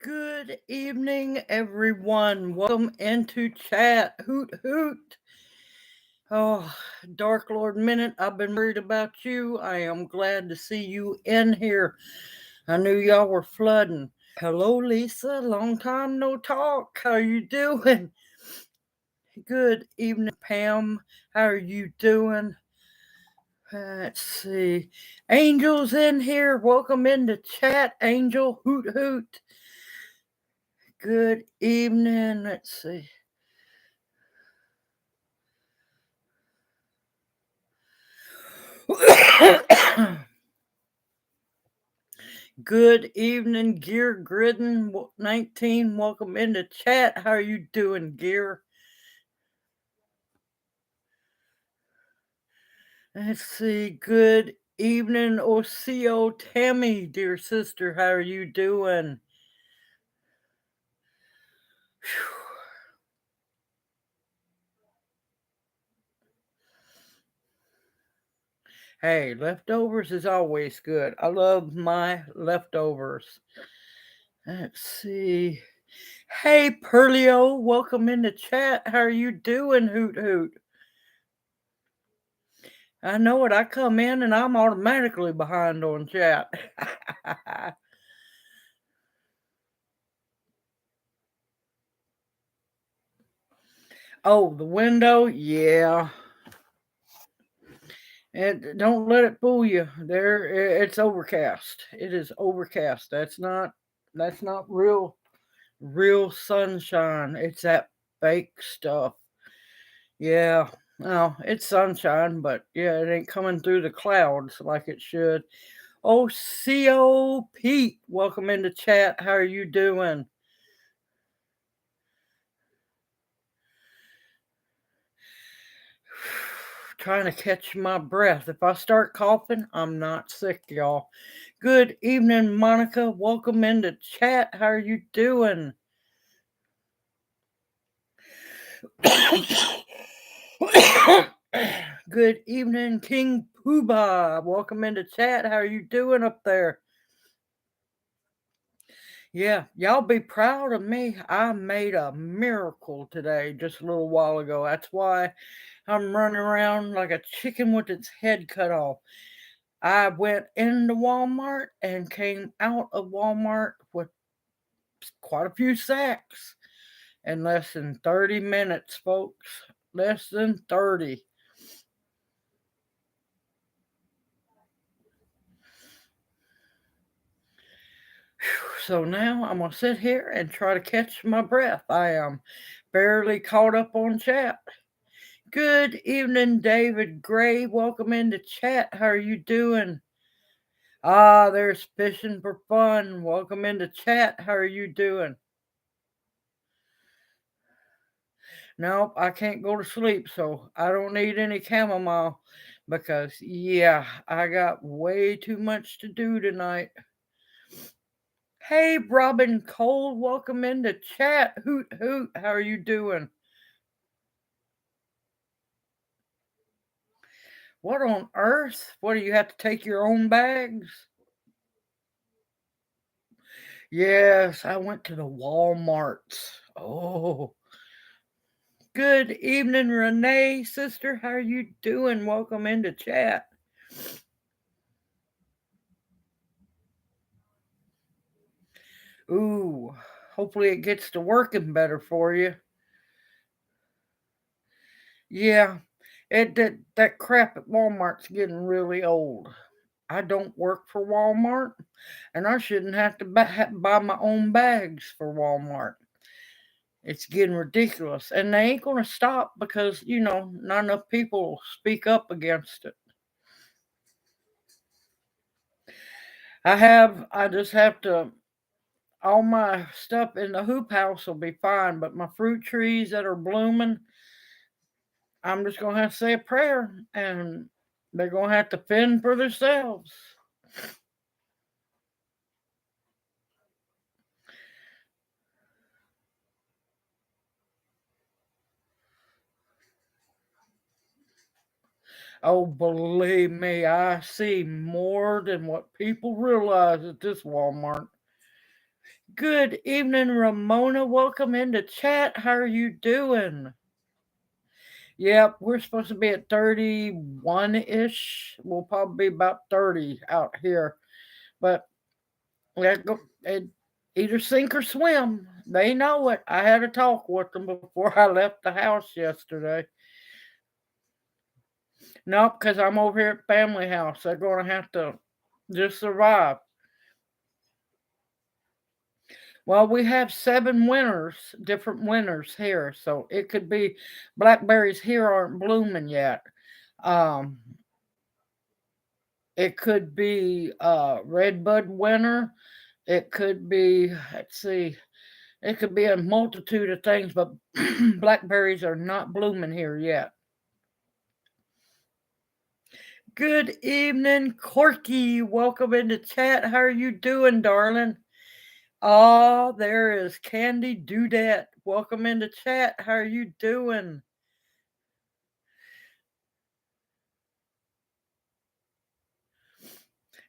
Good evening, everyone. Welcome into chat. Hoot hoot. Oh, Dark Lord Minute, I've been worried about you. I am glad to see you in here. I knew y'all were flooding. Hello, Lisa. Long time no talk. How you doing? Good evening, Pam. How are you doing? Let's see. Angel's in here. Welcome into chat, Angel. Hoot hoot. Good evening. Let's see. Good evening, Gear Gridden 19. Welcome into chat. How are you doing, Gear? Let's see. Good evening, Oseo Tammy, dear sister. How are you doing? Hey, leftovers is always good. I love my leftovers. Let's see. Hey, Perlio, welcome into chat. How are you doing, Hoot Hoot? I know it. I come in and I'm automatically behind on chat. Oh, the window? Yeah. Don't let it fool you. It's overcast. It is overcast. That's not real sunshine. It's that fake stuff. Yeah. No, it's sunshine, but yeah, it ain't coming through the clouds like it should. Oh, CO Pete, welcome into chat. How are you doing? Trying to catch my breath. If I start coughing, I'm not sick, y'all. Good evening, Monica. Welcome into chat. How are you doing? Good evening, King Poobah. Welcome into chat. How are you doing up there? Yeah, y'all be proud of me. I made a miracle today just a little while ago. That's why I'm running around like a chicken with its head cut off. I went into Walmart and came out of Walmart with quite a few sacks in less than 30 minutes, folks. Less than 30. So now I'm going to sit here and try to catch my breath. I am barely caught up on chat. Good evening, David Gray. Welcome into chat. How are you doing? Ah, there's fishing for fun. Welcome into chat. How are you doing? Nope, I can't go to sleep, so I don't need any chamomile because, yeah, I got way too much to do tonight. Hey, Robin Cole, welcome into chat. Hoot hoot, how are you doing? What on earth? What do you have to take your own bags? Yes, I went to the Walmarts. Oh, good evening, Renee, sister. How are you doing? Welcome into chat. Ooh, hopefully it gets to working better for you. Yeah, that crap at Walmart's getting really old. I don't work for Walmart, and I shouldn't have to buy my own bags for Walmart. It's getting ridiculous, and they ain't gonna stop because not enough people speak up against it. I just have to. All my stuff in the hoop house will be fine, but my fruit trees that are blooming, I'm just gonna have to say a prayer, and they're gonna have to fend for themselves. Oh, believe me, I see more than what people realize at this Walmart. Good evening, Ramona. Welcome into chat. How are you doing? Yep, we're supposed to be at 31 ish. We'll probably be about 30 out here. But it, either sink or swim. They know it. I had a talk with them before I left the house yesterday. Nope, because I'm over here at family house. They're going to have to just survive. Well, we have 7 winters, different winters here. So it could be blackberries here aren't blooming yet. Um, it could be redbud winter. It could be, let's see, it could be a multitude of things, but blackberries are not blooming here yet. Good evening, Corky. Welcome into chat. How are you doing, darling? Oh, there is Candy Dudette. Welcome into chat. How are you doing?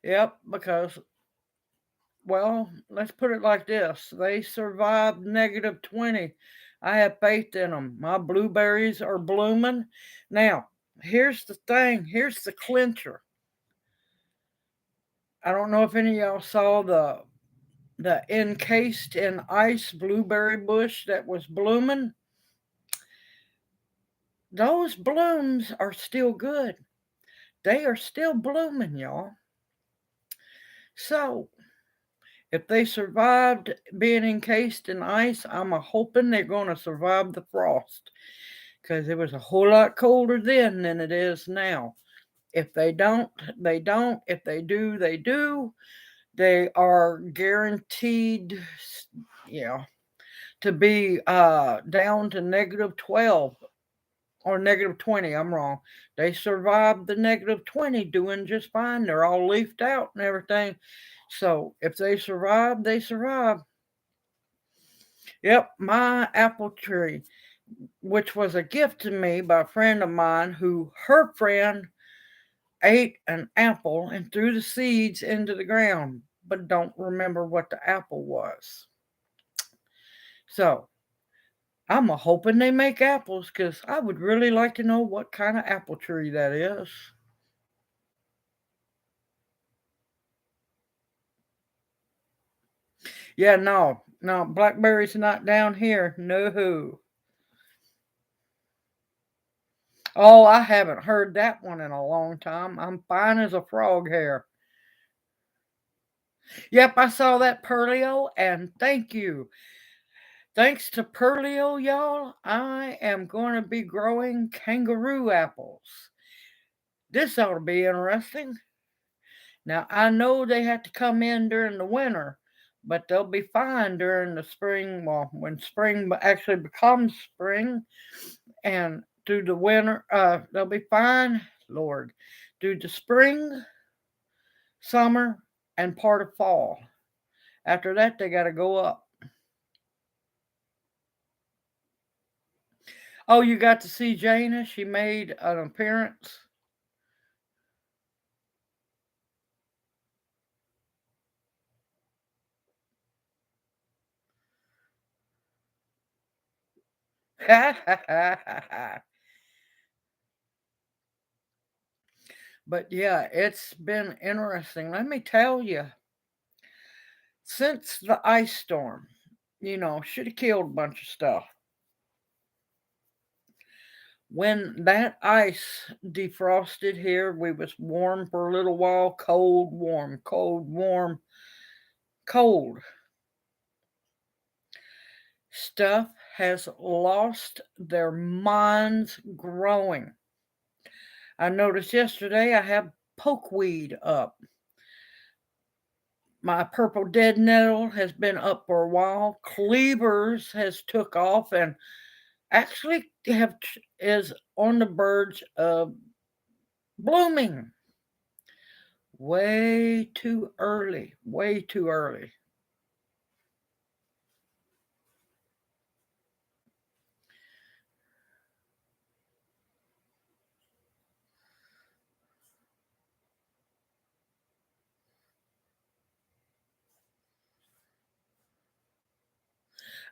Yep, because, well, let's put it like this. They survived -20. I have faith in them. My blueberries are blooming. Now, here's the thing. Here's the clincher. I don't know if any of y'all saw the encased in ice blueberry bush that was blooming. Those blooms are still good. They are still blooming, y'all. So, if they survived being encased in ice, I'm hoping they're going to survive the frost because it was a whole lot colder then than it is now. If they don't, they don't. If they do, they do. They are guaranteed, to be down to -12 or -20. I'm wrong. They survived the -20 doing just fine. They're all leafed out and everything. So if they survive, they survive. Yep, my apple tree, which was a gift to me by a friend of mine who her friend ate an apple and threw the seeds into the ground, but don't remember what the apple was. So I'm hoping they make apples because I would really like to know what kind of apple tree that is. Yeah, no, blackberries not down here. No. Oh, I haven't heard that one in a long time. I'm fine as a frog hair. Yep, I saw that Perlio, and thank you. Thanks to Perlio, y'all, I am going to be growing kangaroo apples. This ought to be interesting. Now, I know they have to come in during the winter, but they'll be fine during the spring. Well, when spring actually becomes spring, and through the winter, they'll be fine, Lord, through the spring, summer, and part of fall. After that, they got to go up. Oh, you got to see Jana? She made an appearance. But yeah, it's been interesting. Let me tell you, since the ice storm, should have killed a bunch of stuff. When that ice defrosted here, we was warm for a little while, cold, warm, cold, warm, cold. Stuff has lost their minds growing. I noticed yesterday I have pokeweed up. My purple dead nettle has been up for a while. Cleavers has took off and actually is on the verge of blooming. Way too early. Way too early.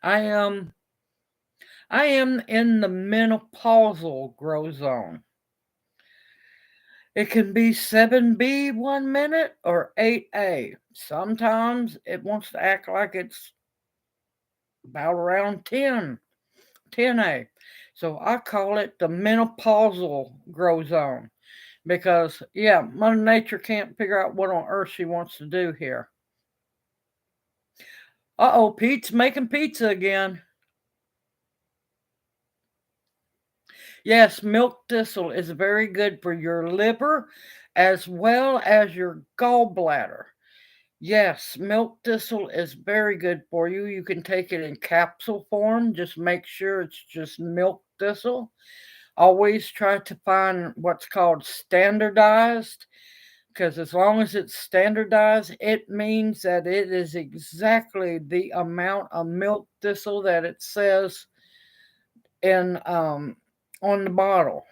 I am in the menopausal grow zone. It can be 7B 1 minute or 8A. Sometimes it wants to act like it's about around 10A. So I call it the menopausal grow zone because, yeah, Mother Nature can't figure out what on earth she wants to do here. Uh-oh, Pete's making pizza again. Yes, milk thistle is very good for your liver as well as your gallbladder. Yes, milk thistle is very good for you. You can take it in capsule form. Just make sure it's just milk thistle. Always try to find what's called standardized, because as long as it's standardized, it means that it is exactly the amount of milk thistle that it says in on the bottle.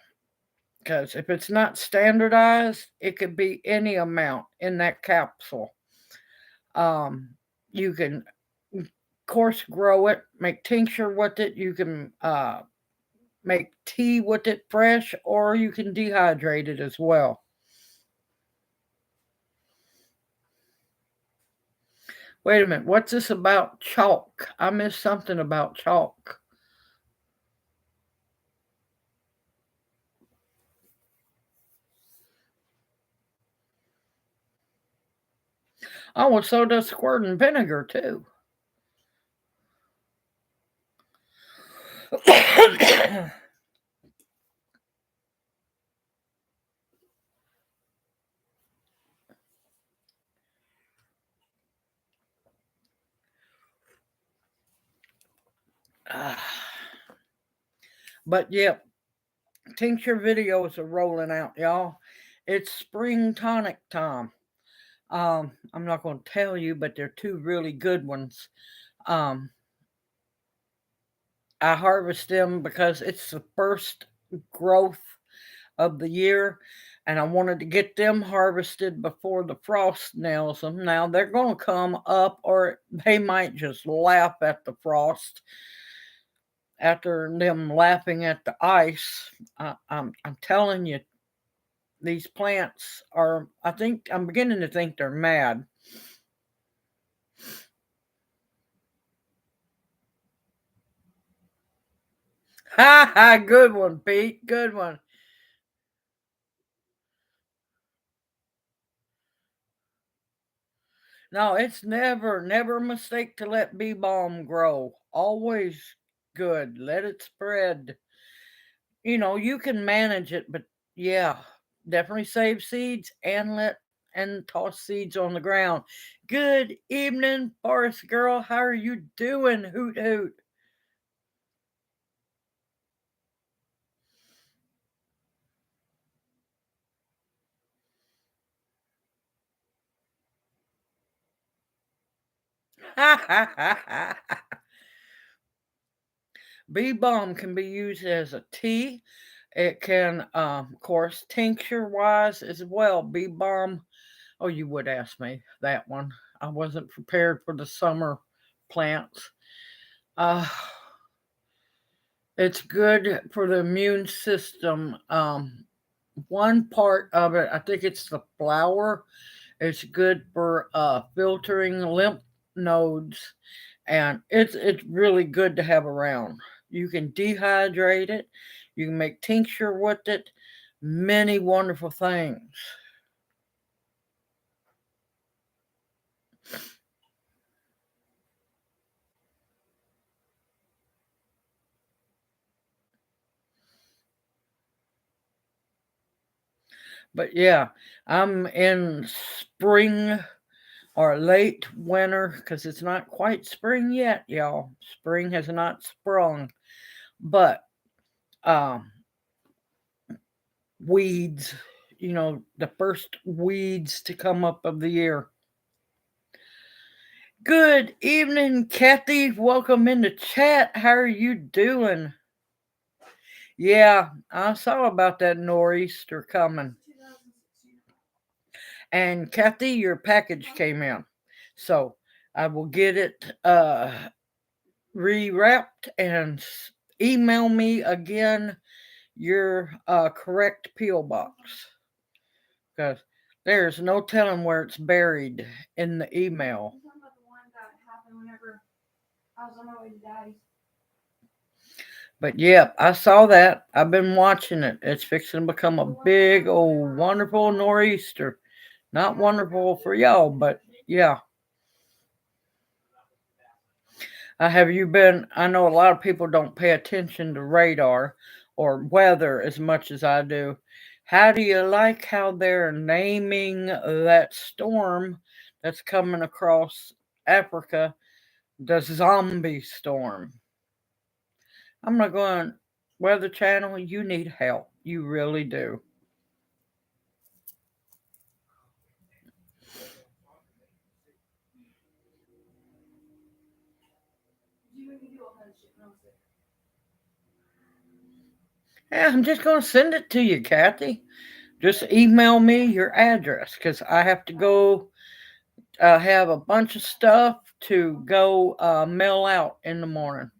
Because if it's not standardized, it could be any amount in that capsule. You can, of course, grow it, make tincture with it. You can make tea with it fresh, or you can dehydrate it as well. Wait a minute, what's this about chalk? I missed something about chalk. Oh, well, so does squirting vinegar too. But yep, tincture videos are rolling out, y'all. It's spring tonic time. I'm not going to tell you, but they're two really good ones. Um, I harvest them because it's the first growth of the year, and I wanted to get them harvested before the frost nails them. Now they're going to come up, or they might just laugh at the frost after them laughing at the ice. I'm telling you, these plants are. I'm beginning to think they're mad. Ha ha! Good one, Pete. Good one. No, it's never a mistake to let bee balm grow. Always good. Let it spread. You can manage it, but yeah, definitely save seeds and toss seeds on the ground. Good evening, Forest Girl. How are you doing? Hoot hoot. Bee balm can be used as a tea. It can, of course, tincture wise as well. Bee balm. Oh, you would ask me that one. I wasn't prepared for the summer plants. Uh, it's good for the immune system. One part of it, I think it's the flower. It's good for filtering lymph nodes, and it's really good to have around. You can dehydrate it. You can make tincture with it. Many wonderful things. But yeah, I'm in spring or late winter because it's not quite spring yet, y'all. Spring has not sprung, but um, weeds, the first weeds to come up of the year. Good evening, Kathy. Welcome into chat. How are you doing? Yeah, I saw about that nor'easter coming. And Kathy, your package came in. So I will get it rewrapped and email me again your correct P.O. box. Because there's no telling where it's buried in the email. But yeah, I saw that. I've been watching it. It's fixing to become a big old wonderful nor'easter. Not wonderful for y'all, but yeah. Have you been? I know a lot of people don't pay attention to radar or weather as much as I do. How do you like how they're naming that storm that's coming across Africa the zombie storm? I'm not going, Weather Channel, you need help. You really do. Yeah, I'm just going to send it to you, Kathy. Just email me your address because I have to go have a bunch of stuff to go mail out in the morning.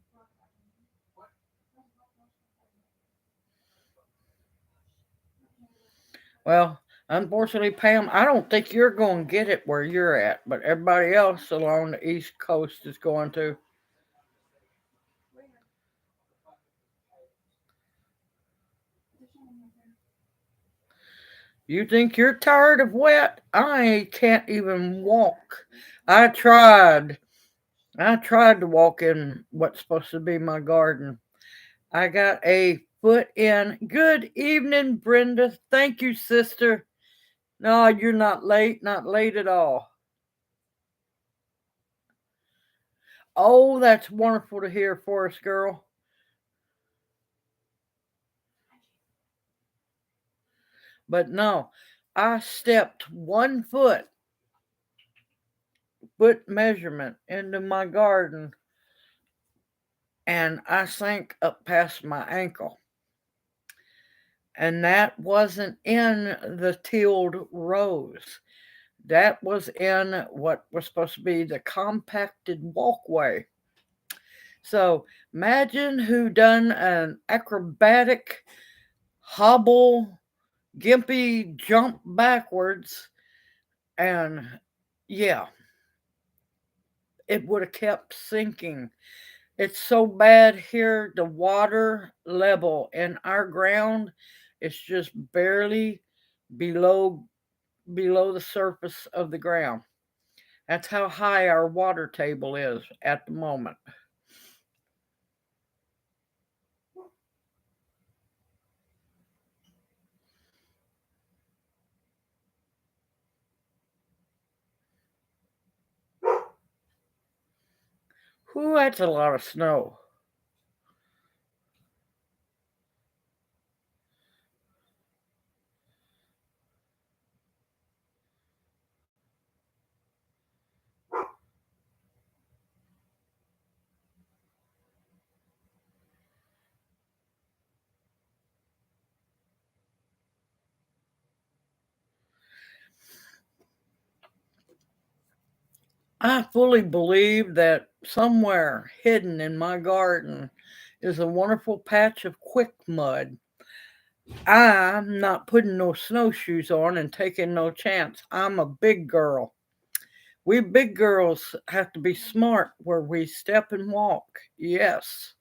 Well, unfortunately, Pam, I don't think you're going to get it where you're at, but everybody else along the East Coast is going to. You think you're tired of wet? I can't even walk. I tried. I tried to walk in what's supposed to be my garden. I got a foot in. Good evening, Brenda. Thank you, sister. No, you're not late. Not late at all. Oh, that's wonderful to hear, Forest Girl. But no, I stepped 1 foot measurement into my garden and I sank up past my ankle. And that wasn't in the tilled rows. That was in what was supposed to be the compacted walkway. So imagine who done an acrobatic hobble, gimpy jump backwards, and yeah, it would have kept sinking. It's so bad here. The water level in our ground is just barely below below the surface of the ground. That's how high our water table is at the moment. Whew, that's a lot of snow. I fully believe that somewhere hidden in my garden is a wonderful patch of quick mud. I'm not putting no snowshoes on and taking no chance. I'm a big girl. We big girls have to be smart where we step and walk. Yes.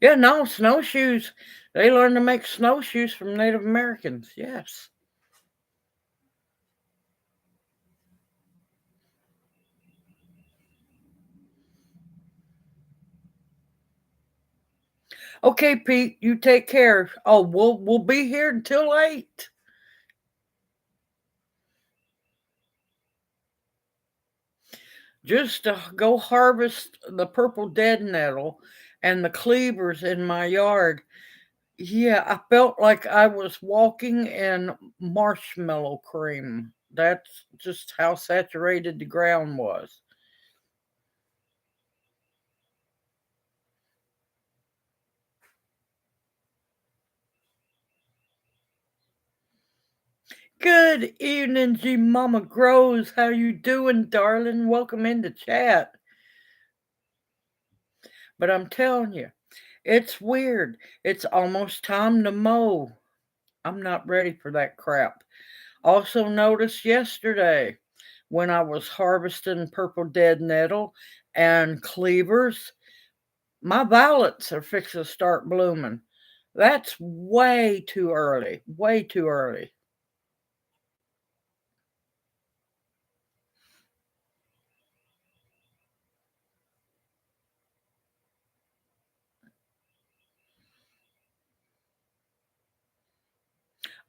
Yeah, no, snowshoes. They learned to make snowshoes from Native Americans. Yes. Okay, Pete, you take care. Oh, we'll be here until 8. Just to go harvest the purple dead nettle and the cleavers in my yard. Yeah, I felt like I was walking in marshmallow cream. That's just how saturated the ground was. Good evening, G Mama Grows. How you doing, darling? Welcome into chat. But I'm telling you, it's weird. It's almost time to mow. I'm not ready for that crap. Also noticed yesterday when I was harvesting purple dead nettle and cleavers, my violets are fixing to start blooming. That's way too early. Way too early.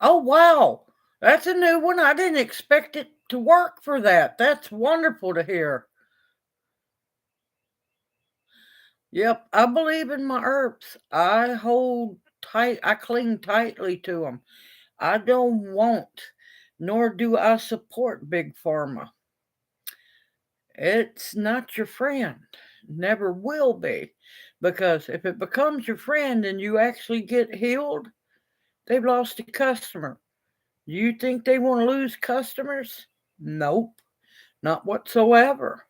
Oh, wow. That's a new one. I didn't expect it to work for that. That's wonderful to hear. Yep, I believe in my herbs. I hold tight, I cling tightly to them. I don't want, nor do I support Big Pharma. It's not your friend. Never will be. Because if it becomes your friend and you actually get healed, they've lost a customer. You think they want to lose customers? Nope, not whatsoever.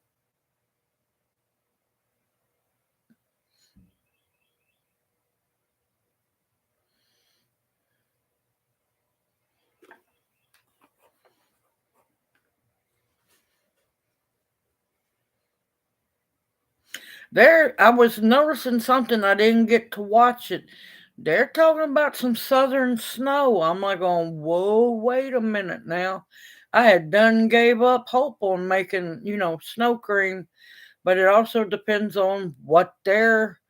There, I was noticing something. I didn't get to watch it. They're talking about some southern snow. I'm like, going, whoa, wait a minute now. I had done gave up hope on making, snow cream, but it also depends on what their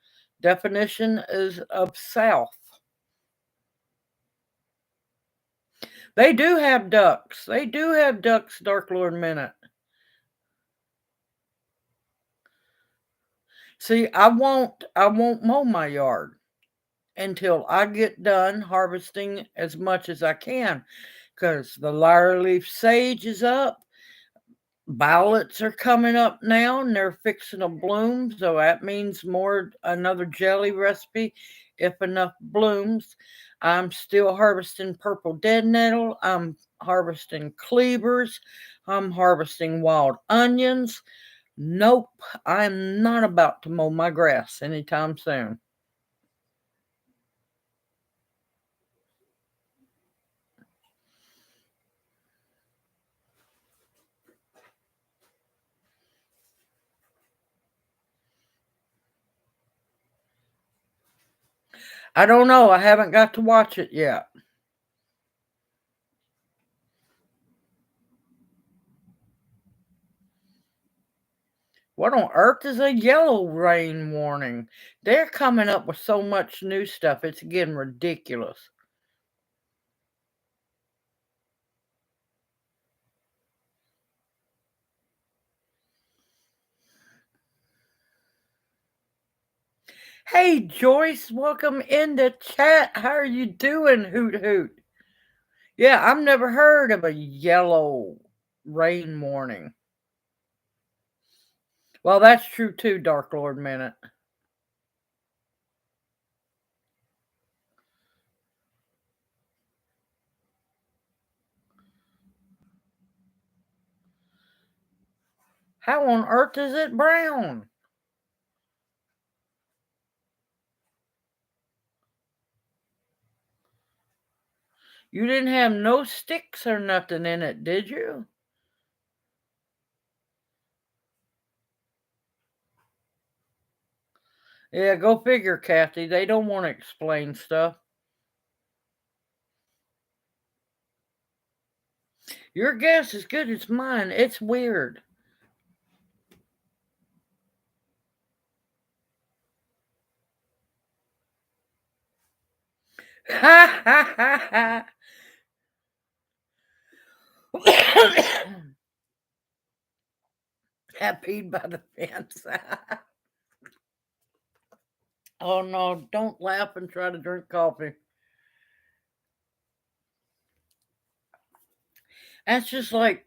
definition is of south. They do have ducks. They do have ducks, Dark Lord Minute. See, I won't mow my yard until I get done harvesting as much as I can because the lyre leaf sage is up. Violets are coming up now and they're fixing to bloom. So that means more, another jelly recipe if enough blooms. I'm still harvesting purple dead nettle. I'm harvesting cleavers. I'm harvesting wild onions. Nope, I'm not about to mow my grass anytime soon. I don't know. I haven't got to watch it yet. What on earth is a yellow rain warning? They're coming up with so much new stuff. It's getting ridiculous. Hey, Joyce, welcome into chat. How are you doing, Hoot Hoot? Yeah, I've never heard of a yellow rain warning. Well, that's true too, Dark Lord Minute. How on earth is it brown? You didn't have no sticks or nothing in it, did you? Yeah, go figure, Kathy. They don't want to explain stuff. Your guess is good as mine. It's weird. Ha ha ha ha. Got peed by the fence. Oh no, don't laugh and try to drink coffee. That's just like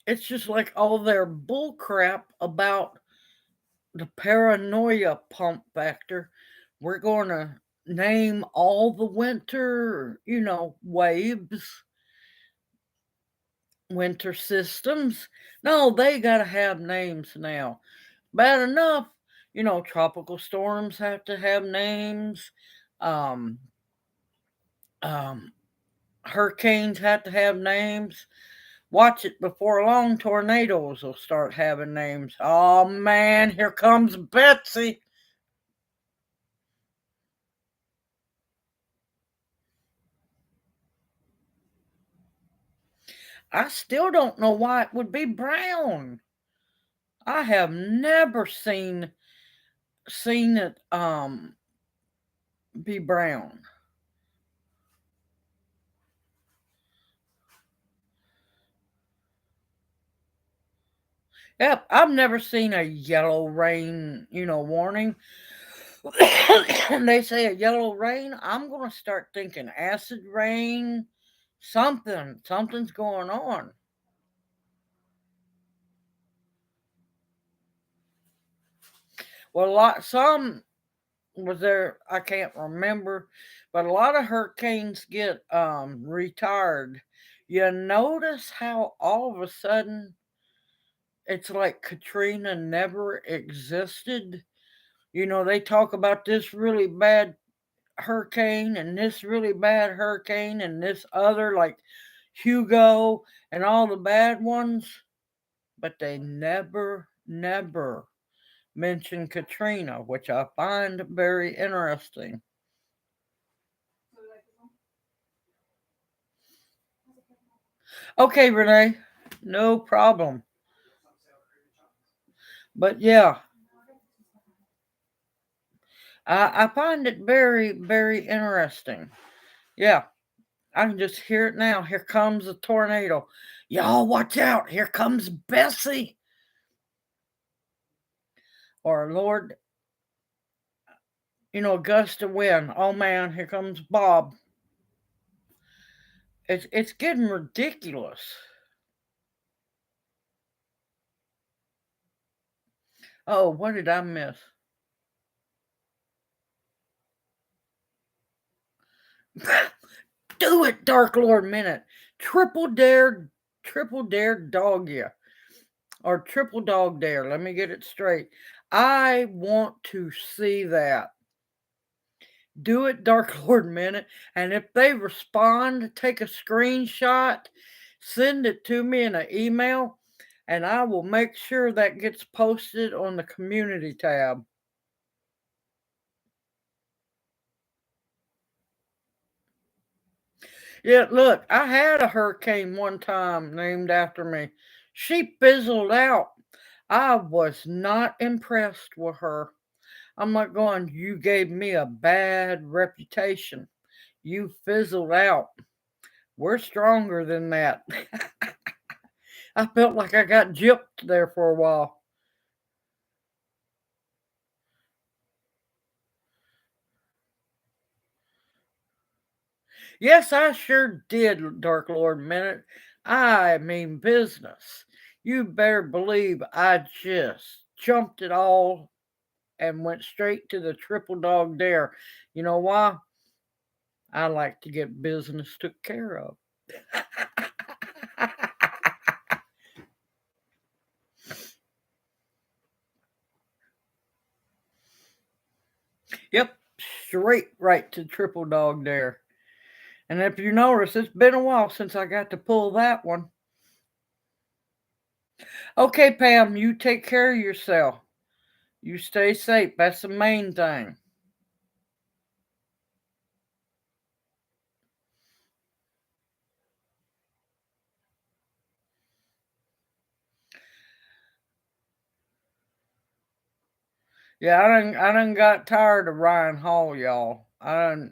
it's just like all their bull crap about the paranoia pump factor. We're going to name all the winter, waves. winter systems. No, they got to have names now. Bad enough, tropical storms have to have names. Um, um, Hurricanes have to have names. Watch it, before long, tornadoes will start having names. Oh man, here comes Betsy. I still don't know why it would be brown. I have never seen it be brown. Yep, I've never seen a yellow rain, warning. They say a yellow rain, I'm going to start thinking acid rain, something's going on. Well, some was there, I can't remember, but a lot of hurricanes get retired. You notice how all of a sudden it's like Katrina never existed. They talk about this really bad hurricane and this really bad hurricane and this other, like Hugo and all the bad ones, but they never mention Katrina, which I find very interesting. Okay, Renee, no problem. But yeah, I find it very interesting. Yeah, I can just hear it now. Here comes a tornado. Y'all watch out. Here comes Bessie. Or Lord, a gust of wind. Oh man, here comes Bob. It's getting ridiculous. Oh, what did I miss? Do it, Dark Lord Minute. Triple dare dog you. Or triple dog dare. Let me get it straight. I want to see that. Do it, Dark Lord Minute. And if they respond, take a screenshot, send it to me in an email, and I will make sure that gets posted on the community tab. Yeah, look, I had a hurricane one time named after me. She fizzled out. I was not impressed with her. I'm like going, you gave me a bad reputation. You fizzled out. We're stronger than that. I felt like I got gypped there for a while. Yes, I sure did, Dark Lord Minute. I mean business. You better believe I just jumped it all and went straight to the triple dog dare. You know why? I like to get business took care of. Yep, straight right to triple dog dare. And if you notice, it's been a while since I got to pull that one. Okay, Pam, you take care of yourself. You stay safe. That's the main thing. Yeah, I done got tired of Ryan Hall, y'all. That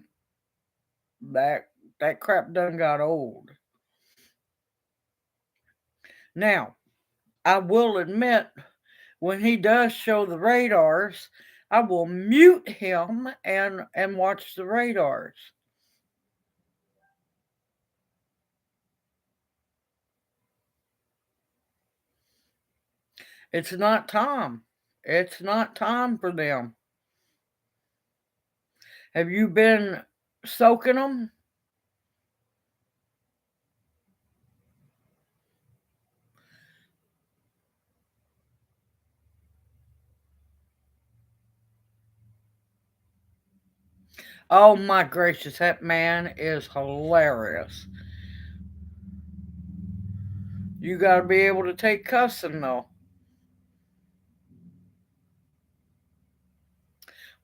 that crap done got old. Now, I will admit, when he does show the radars, I will mute him and watch the radars. It's not time. It's not time for them. Have you been soaking them? Oh my gracious, that man is hilarious. You gotta be able to take cussing though.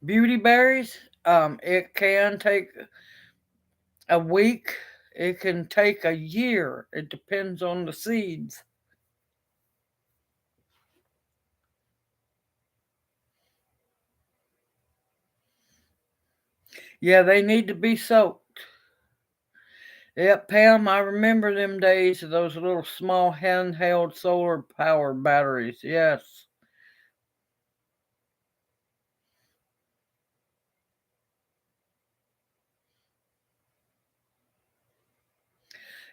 Beauty berries, it can take a week. It can take a year. It depends on the seeds. Yeah, they need to be soaked. Yep, Pam, I remember them days of those little small handheld solar power batteries. Yes.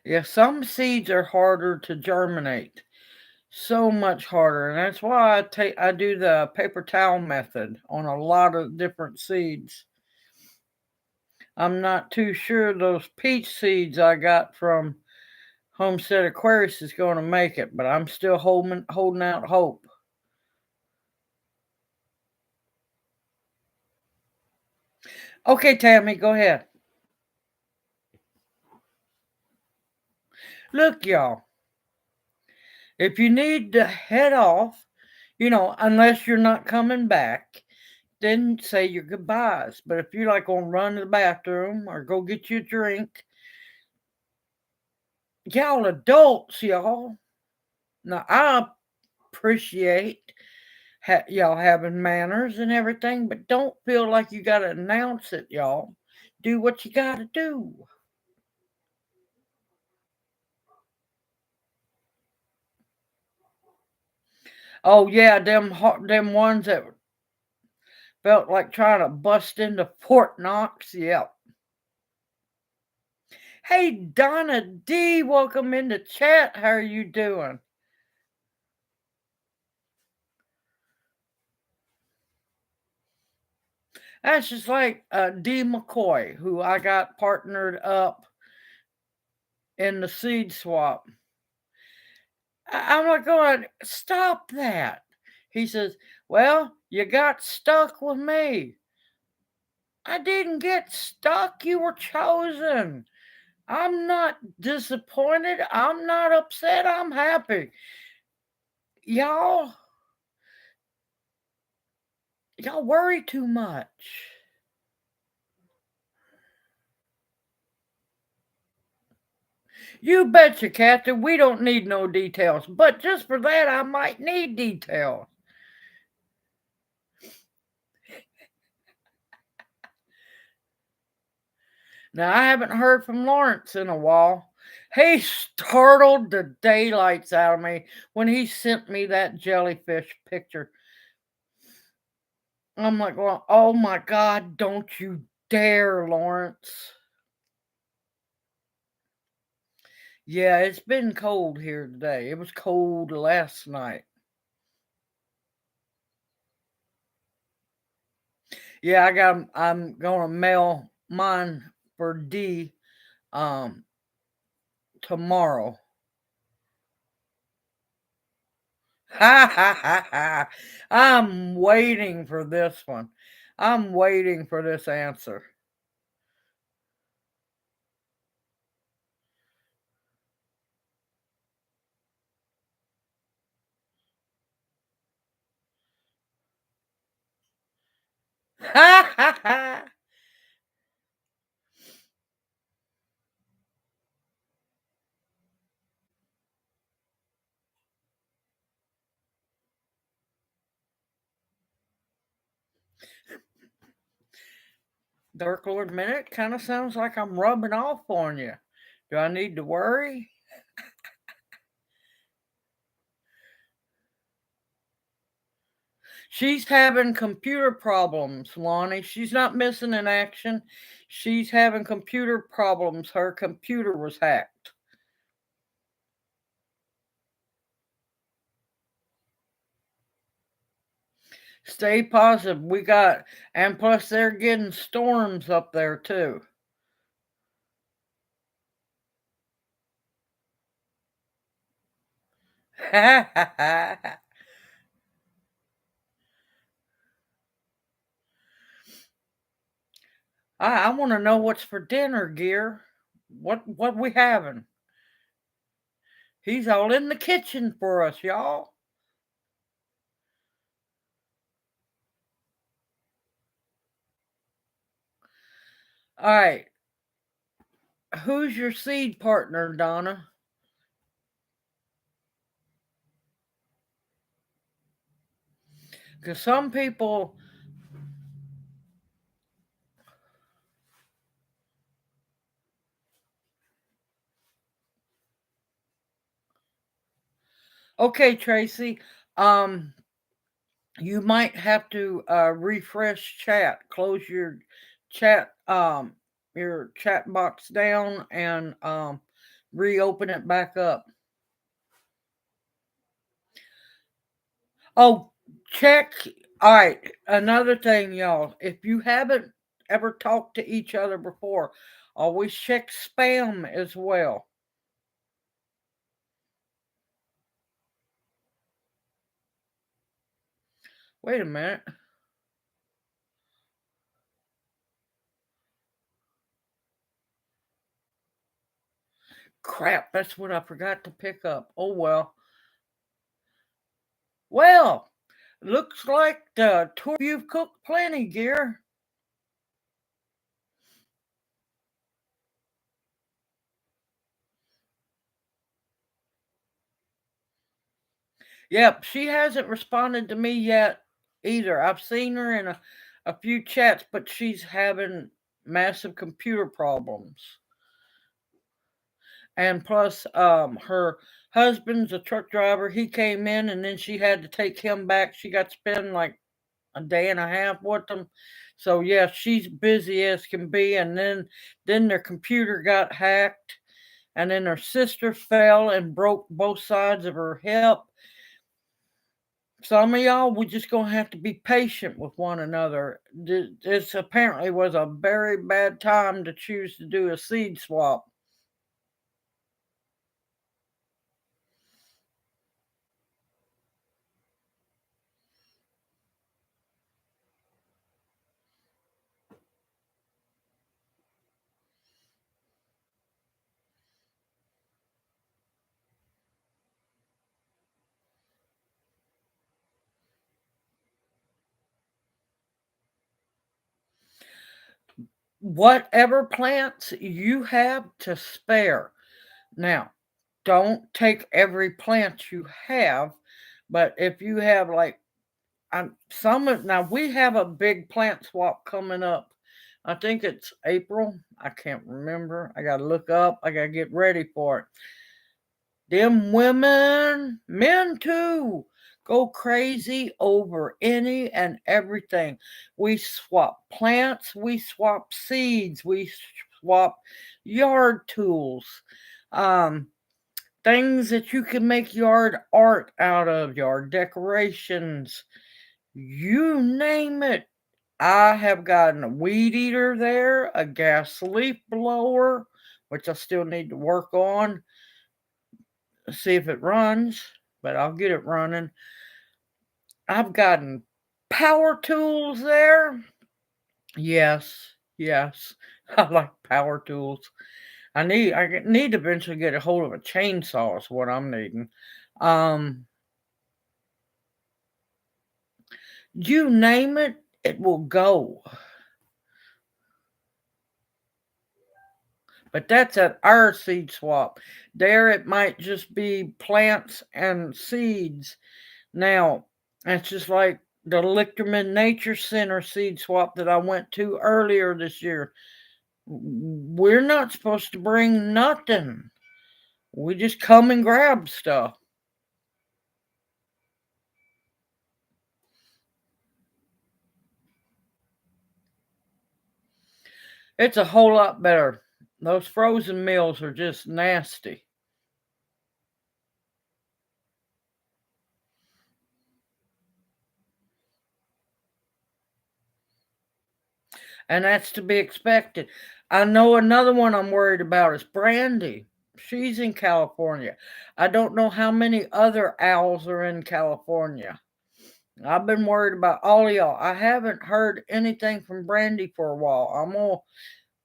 Yeah, some seeds are harder to germinate. So much harder. And that's why I do the paper towel method on a lot of different seeds. I'm not too sure those peach seeds I got from Homestead Aquarius is going to make it, but I'm still holding out hope. Okay, Tammy, go ahead. Look, y'all, if you need to head off, unless you're not coming back, then say your goodbyes. But if you're like going to run to the bathroom or go get you a drink, y'all adults, y'all. Now, I appreciate y'all having manners and everything, but don't feel like you got to announce it, y'all. Do what you got to do. Oh yeah, them ones that felt like trying to bust into Fort Knox. Yep. Hey Donna D, welcome into chat. How are you doing? That's just like D McCoy, who I got partnered up in the seed swap. I'm like going, stop that. He says, well, you got stuck with me. I didn't get stuck. You were chosen. I'm not disappointed. I'm not upset. I'm happy. Y'all, y'all worry too much. You betcha, Captain. We don't need no details. But just for that, I might need details. Now, I haven't heard from Lawrence in a while. He startled the daylights out of me when he sent me that jellyfish picture. I'm like, well, oh my God, don't you dare, Lawrence. Yeah, it's been cold here today. It was cold last night. Yeah, I'm gonna mail mine for D um tomorrow. Ha ha ha ha. I'm waiting for this one. I'm waiting for this answer. Ha ha ha. Dark Lord Minute kind of sounds like I'm rubbing off on you. Do I need to worry? She's having computer problems, Lonnie. She's not missing in action. She's having computer problems. Her computer was hacked. Stay positive. And plus they're getting storms up there too. I want to know what's for dinner, Gear. What we having? He's all in the kitchen for us, y'all. All right. Who's your seed partner, Donna? Because some people, okay, Tracy, um, you might have to refresh chat. Close chat, your chat box down and reopen it back up. Oh, check. All right. Another thing, y'all. If you haven't ever talked to each other before, always check spam as well. Wait a minute. Crap, that's what I forgot to pick up. Oh well. Well, looks like the two of you've cooked plenty, Gear. Yep, she hasn't responded to me yet either. I've seen her in a few chats, but she's having massive computer problems. And plus, her husband's a truck driver. He came in and then she had to take him back. She got to spend like a day and a half with them. So yeah, she's busy as can be. And then their computer got hacked, and then her sister fell and broke both sides of her hip. Some of y'all, we just gonna have to be patient with one another. This apparently was a very bad time to choose to do a seed swap. Whatever plants you have to spare. Now, don't take every plant you have, but if you have like some of now we have a big plant swap coming up. I think it's April. I can't remember. I gotta look up. I gotta get ready for it. Them women, men too, go crazy over any and everything. We swap plants, we swap seeds, we swap yard tools, um, things that you can make yard art out of, yard decorations, you name it. I have gotten a weed eater there, a gas leaf blower, which I still need to work on, see if it runs, but I'll get it running. I've gotten power tools there. Yes, yes. I like power tools. I need to eventually get a hold of a chainsaw is what I'm needing. Um you name it, it will go. But that's at our seed swap. There it might just be plants and seeds. Now, it's just like the Lichterman Nature Center seed swap that I went to earlier this year. We're not supposed to bring nothing. We just come and grab stuff. It's a whole lot better. Those frozen meals are just nasty. And that's to be expected. I know another one I'm worried about is Brandy. She's in California. I don't know how many other owls are in California. I've been worried about all of y'all. I haven't heard anything from Brandy for a while. I'm gonna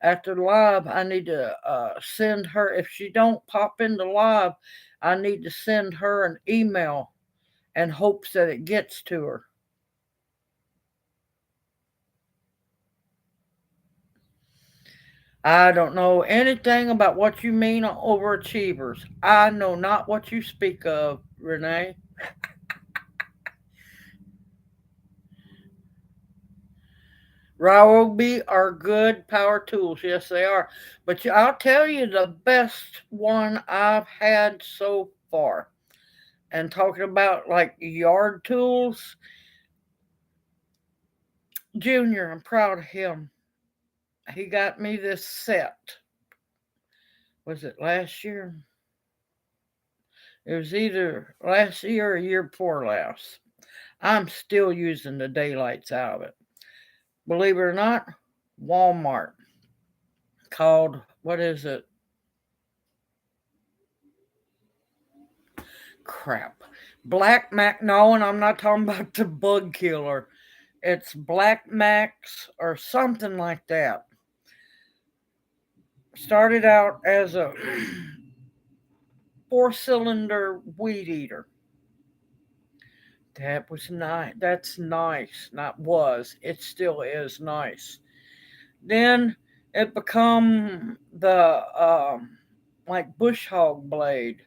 after live. I need to send her if she don't pop into live. I need to send her an email in hopes that it gets to her. I don't know anything about what you mean overachievers. I know not what you speak of, Renee. Ryobi are good power tools. Yes, they are. But I'll tell you the best one I've had so far. And talking about like yard tools, Junior, I'm proud of him. He got me this set. Was it last year? It was either last year or year before last. I'm still using the daylights out of it. Believe it or not, Walmart called, what is it? Crap. Black Mac. No, and I'm not talking about the bug killer. It's Black Max or something like that. Started out as a 4-cylinder weed eater. That was nice. That's nice. Not was. It still is nice. Then it become the like bush hog blade.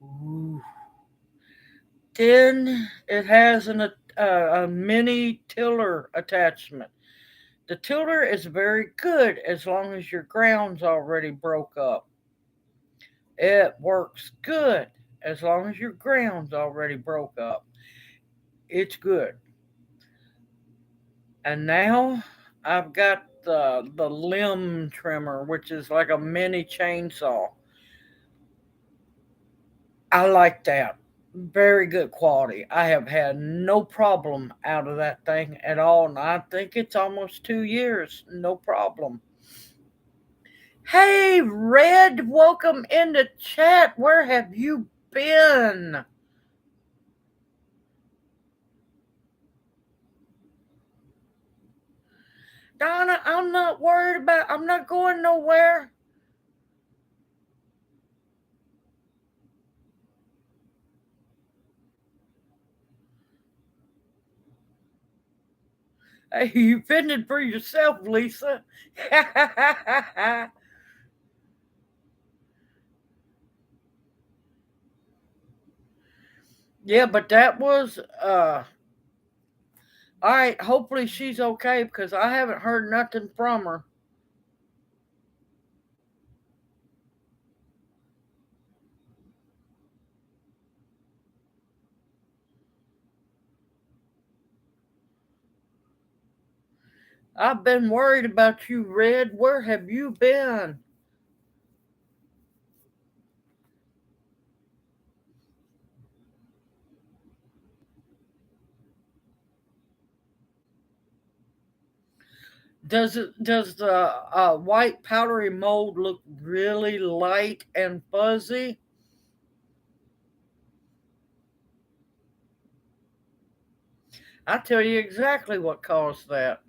Ooh. Then it has a mini tiller attachment. The tiller is very good as long as your ground's already broke up. It works good as long as your ground's already broke up. It's good. And now I've got the limb trimmer, which is like a mini chainsaw. I like that. Very good quality. I have had no problem out of that thing at all, and I think it's almost 2 years. No problem. Hey, Red, welcome into chat. Where have you been? Donna, I'm not worried about, I'm not going nowhere. Hey, you fended for yourself, Lisa. Yeah, but that was all right. Hopefully she's okay because I haven't heard nothing from her. I've been worried about you, Red. Where have you been? Does the white powdery mold look really light and fuzzy? I'll tell you exactly what caused that.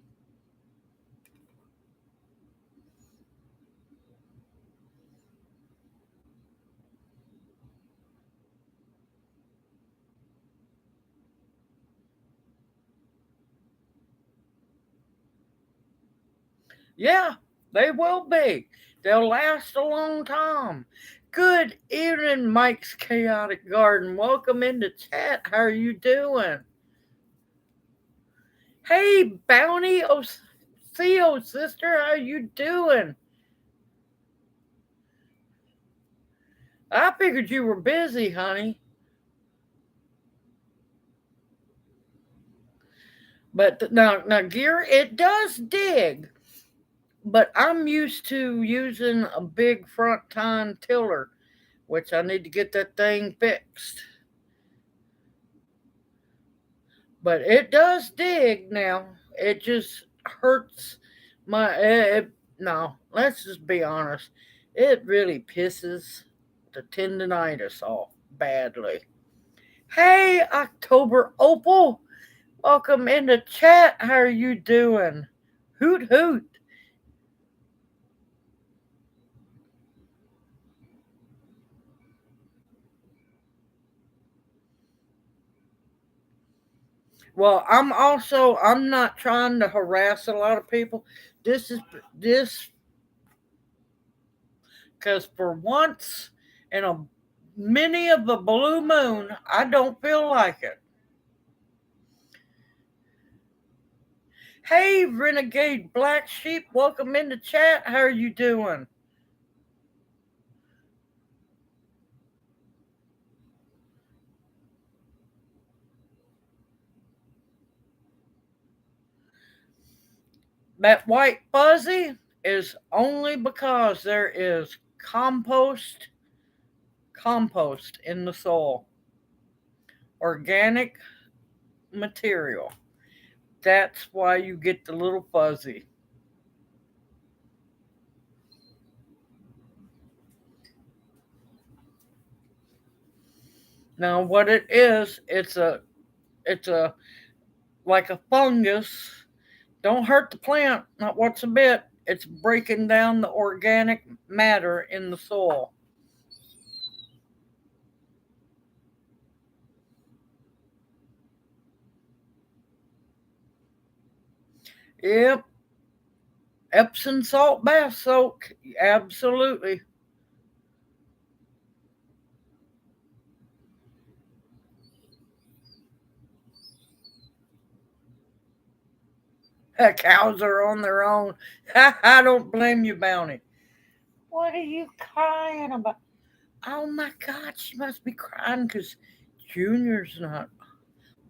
Yeah, they will be. They'll last a long time. Good evening, Mike's Chaotic Garden. Welcome into chat. How are you doing? Hey, Bounty Theo sister, how you doing? I figured you were busy, honey. But now, gear, it does dig. But I'm used to using a big front tine tiller, which I need to get that thing fixed. But it does dig now. It just hurts my. No, let's just be honest. It really pisses the tendonitis off badly. Hey, October Opal. Welcome in the chat. How are you doing? Hoot hoot. Well, I'm not trying to harass a lot of people. This because for once in a many of the blue moon, I don't feel like it. Hey, Renegade Black Sheep, welcome in the chat. How are you doing? That white fuzzy is only because there is compost in the soil, organic material. That's why you get the little fuzzy. Now, what it is, it's a like a fungus. Don't hurt the plant, not once a bit. It's breaking down the organic matter in the soil. Yep, Epsom salt bath soak. Absolutely. Cows are on their own. I don't blame you, Bounty. What are you crying about? Oh my God, she must be crying because Junior's not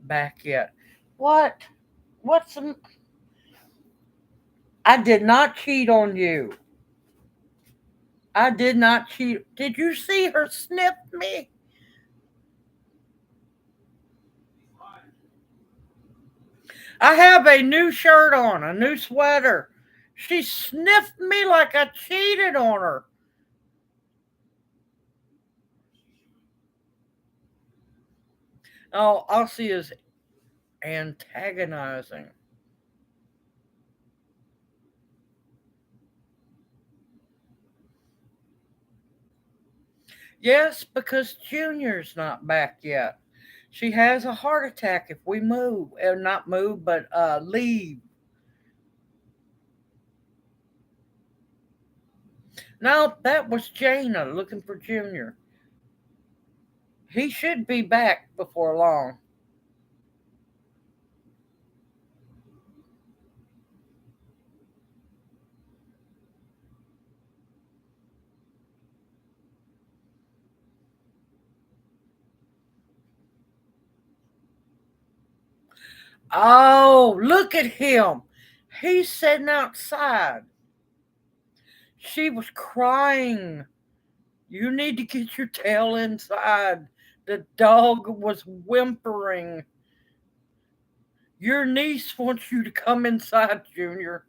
back yet. What? What's the... I did not cheat on you. I did not cheat. Did you see her sniff me? I have a new shirt on, a new sweater. She sniffed me like I cheated on her. Oh, Aussie is antagonizing. Yes, because Junior's not back yet. She has a heart attack if we move. Not move, but leave. No, that was Jana looking for Junior. He should be back before long. Oh, look at him. He's sitting outside. She was crying. You need to get your tail inside. The dog was whimpering. Your niece wants you to come inside, Junior.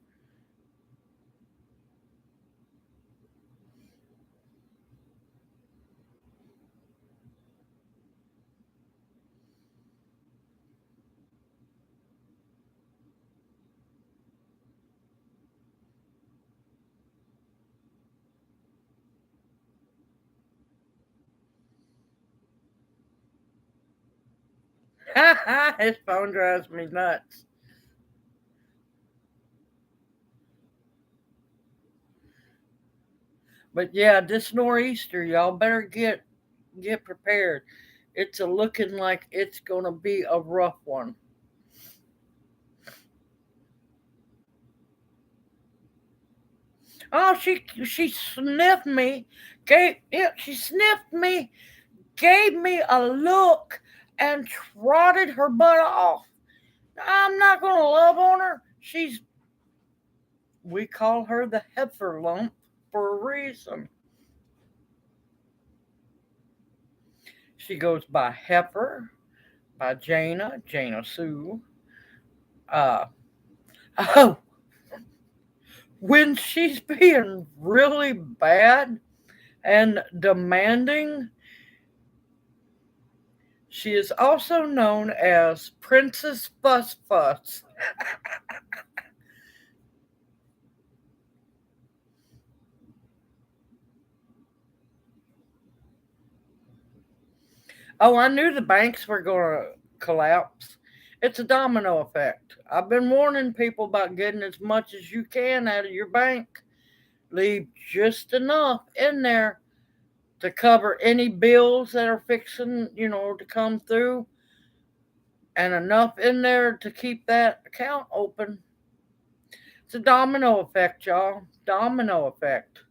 His phone drives me nuts. But yeah, this nor'easter, y'all better get prepared. It's a looking like it's gonna be a rough one. Oh, she sniffed me. She sniffed me, gave me a look, and trotted her butt off. I'm not gonna love on her. We call her the heifer lump for a reason. She goes by Heifer, by Jana Sue. Uh, oh, when she's being really bad and demanding, She is also known as Princess Fuss Fuss. Oh, I knew the banks were going to collapse. It's a domino effect. I've been warning people about getting as much as you can out of your bank. Leave just enough in there to cover any bills that are fixing, to come through, and enough in there to keep that account open. It's a domino effect, y'all. Domino effect.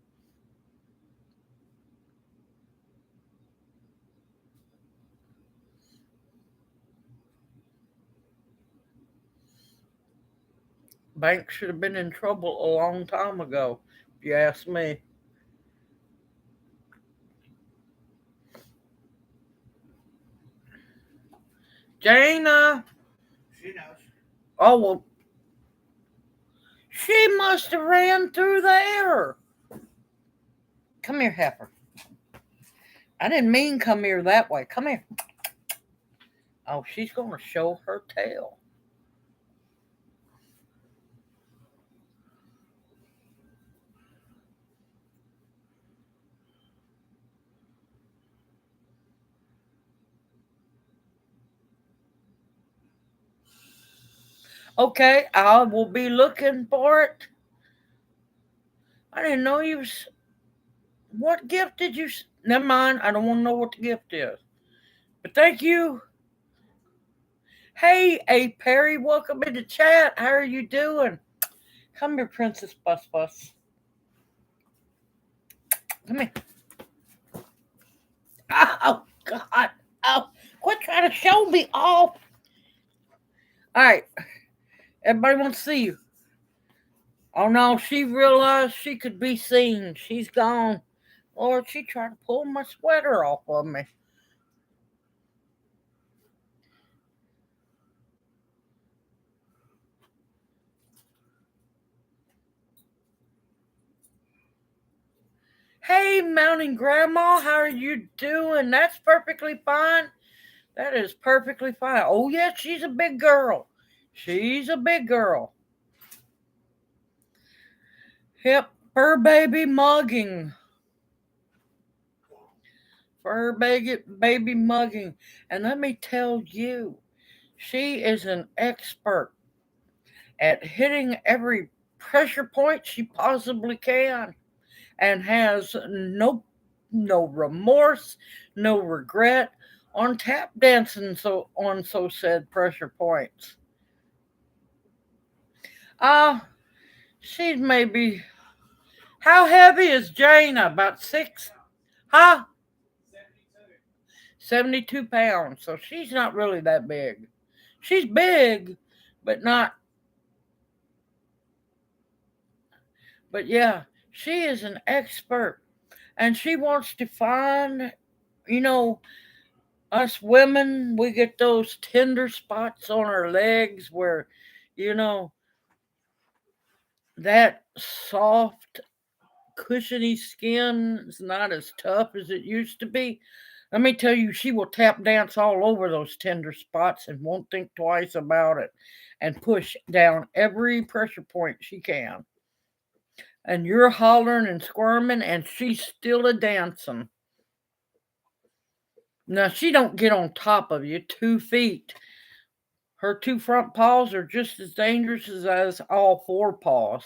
Banks should have been in trouble a long time ago, if you ask me. Jana. She knows. Oh, well, she must have ran through there. Come here, Heifer. I didn't mean come here that way. Come here. Oh, she's going to show her tail. Okay, I will be looking for it. I didn't know you was. What gift did you. Never mind. I don't want to know what the gift is. But thank you. Hey, A. Perry, welcome into chat. How are you doing? Come here, Princess Bus Bus. Come here. Oh, God. Oh, quit trying to show me off. All right. Everybody wants to see you. Oh, no. She realized she could be seen. She's gone. Lord, she tried to pull my sweater off of me. Hey, Mountain Grandma, how are you doing? That's perfectly fine. That is perfectly fine. Oh, yeah, she's a big girl. She's a big girl. Yep, fur baby mugging. Fur baby mugging. And let me tell you, she is an expert at hitting every pressure point she possibly can and has no remorse, no regret on tap dancing so said pressure points. Ah, she's maybe, how heavy is Jana? About 6, huh? 72 pounds. So she's not really that big. She's big, but not. But yeah, she is an expert, and she wants to find, you know, us women, we get those tender spots on our legs where, you know, that soft, cushiony skin is not as tough as it used to be. Let me tell you, she will tap dance all over those tender spots and won't think twice about it and push down every pressure point she can. And you're hollering and squirming, and she's still a dancing. Now, she don't get on top of you 2 feet. Her two front paws are just as dangerous as all four paws.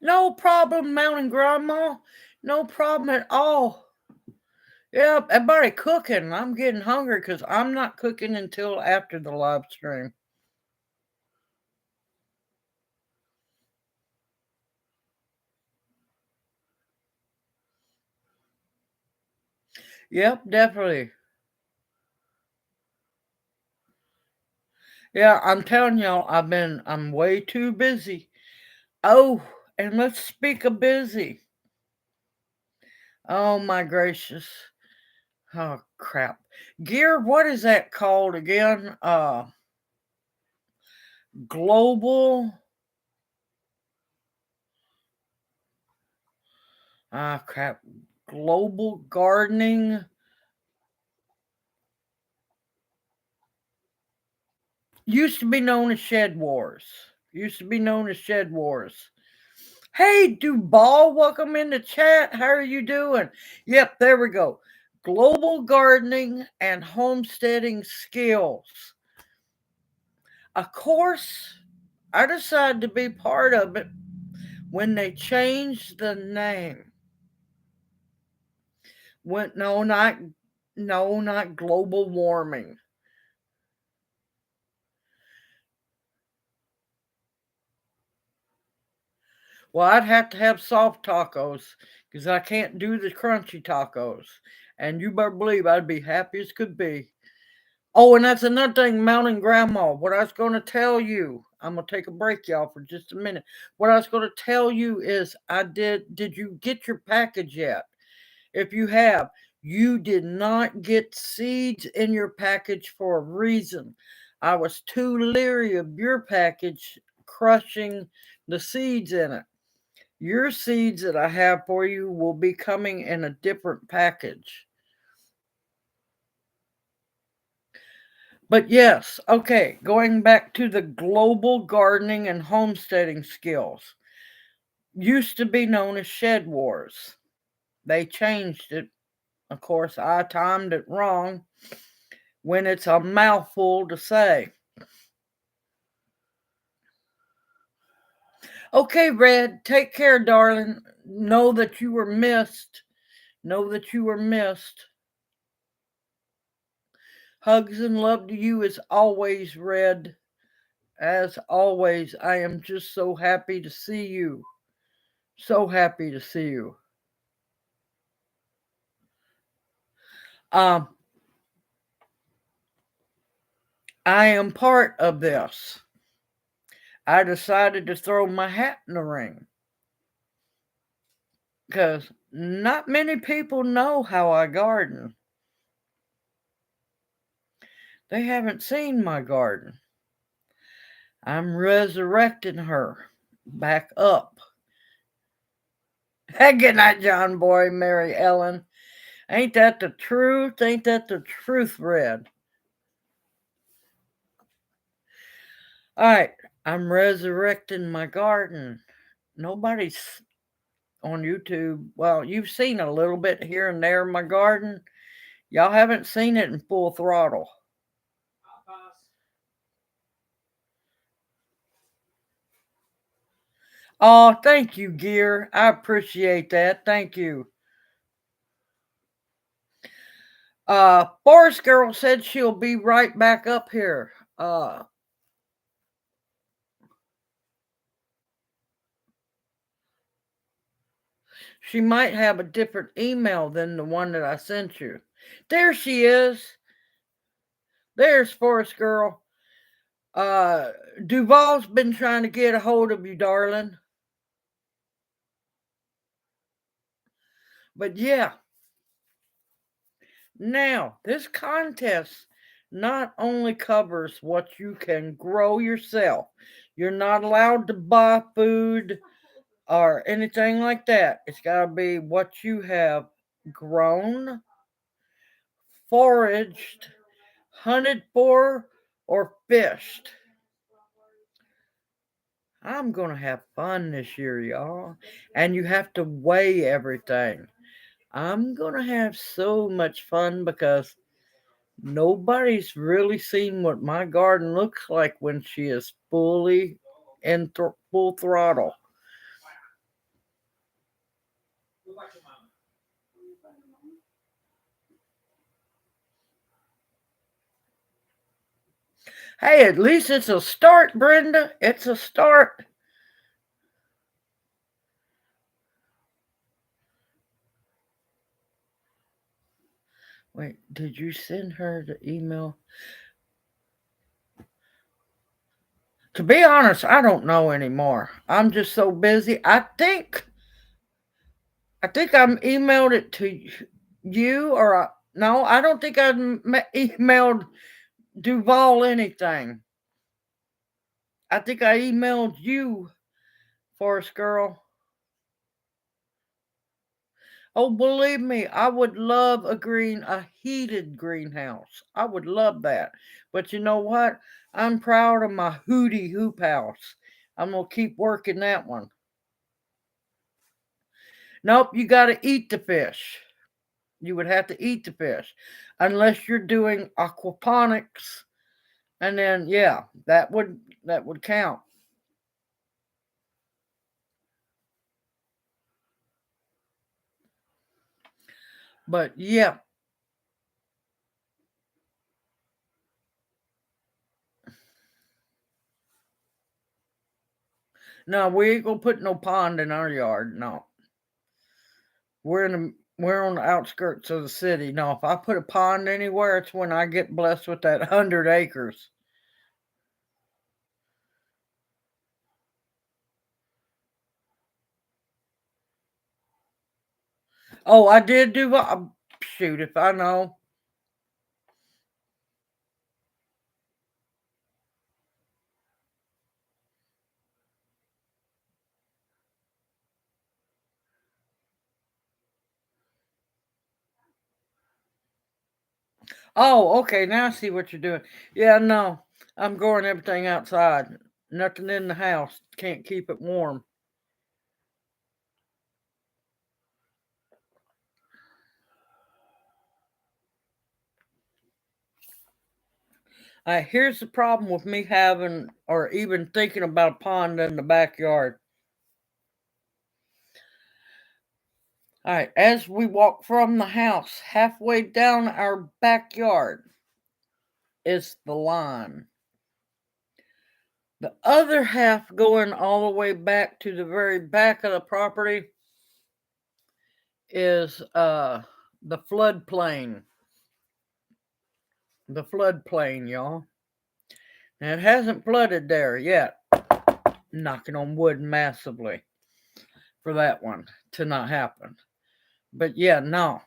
No problem, Mountain Grandma. No problem at all. Yep, everybody cooking. I'm getting hungry because I'm not cooking until after the live stream. Yep, definitely. Yeah, I'm telling y'all, I'm way too busy. Oh, and let's speak of busy. Oh my gracious. Oh crap. Gear, what is that called again? Global crap. Global gardening. Used to be known as Shed Wars. Used to be known as Shed Wars. Hey, Duval, welcome in the chat. How are you doing? Yep, there we go. Global gardening and homesteading skills. Of course, I decided to be part of it when they changed the name. Not global warming. Well, I'd have to have soft tacos because I can't do the crunchy tacos. And you better believe I'd be happy as could be. Oh, and that's another thing, Mountain Grandma. What I was going to tell you, I'm going to take a break, y'all, for just a minute. What I was going to tell you is did you get your package yet? If you have, you did not get seeds in your package for a reason. I was too leery of your package crushing the seeds in it. Your seeds that I have for you will be coming in a different package. But yes, okay, going back to the global gardening and homesteading skills. Used to be known as Shed Wars. They changed it. Of course, I timed it wrong when it's a mouthful to say. Okay, Red, take care, darling. Know that you were missed. Know that you were missed. Hugs and love to you as always, Red. As always, I am just so happy to see you. So happy to see you. I am part of this. I decided to throw my hat in the ring because not many people know how I garden. They haven't seen my garden. I'm resurrecting her back up. Good night, John Boy, Mary Ellen. Ain't that the truth? Ain't that the truth, Red? All right, I'm resurrecting my garden. Nobody's on YouTube. Well, you've seen a little bit here and there in my garden. Y'all haven't seen it in full throttle. Oh, thank you, Gear. I appreciate that. Thank you. Forest Girl said she'll be right back up here. She might have a different email than the one that I sent you. There she is. There's Forest Girl. Duval's been trying to get a hold of you, darling. But yeah. Now, this contest not only covers what you can grow yourself. You're not allowed to buy food or anything like that. It's got to be what you have grown, foraged, hunted for, or fished. I'm going to have fun this year, y'all. And you have to weigh everything. I'm going to have so much fun because nobody's really seen what my garden looks like when she is fully in full throttle. Hey, at least it's a start, Brenda. It's a start. Wait, did you send her the email? To be honest, I don't know anymore. I'm just so busy. I think I'm emailed it to you, or No, I don't think I emailed Duval anything. I think I emailed you, Forest Girl. Oh, believe me, I would love a heated greenhouse. I would love that. But you know what? I'm proud of my hootie hoop house. I'm gonna keep working that one. Nope, you got to eat the fish. You would have to eat the fish, unless you're doing aquaponics, and then yeah, that would count. But yeah, no, we ain't gonna put no pond in our yard. No, we're on the outskirts of the city. No, if I put a pond anywhere, it's when I get blessed with that 100 acres. Oh, I did do. Shoot, if I know. Oh, okay. Now I see what you're doing. Yeah, no, I'm growing everything outside. Nothing in the house. Can't keep it warm. Here's the problem with me having or even thinking about a pond in the backyard. All right, as we walk from the house, halfway down our backyard is the line. The other half going all the way back to the very back of the property is the floodplain. The floodplain, y'all. And it hasn't flooded there yet. Knocking on wood massively for that one to not happen. But yeah, no.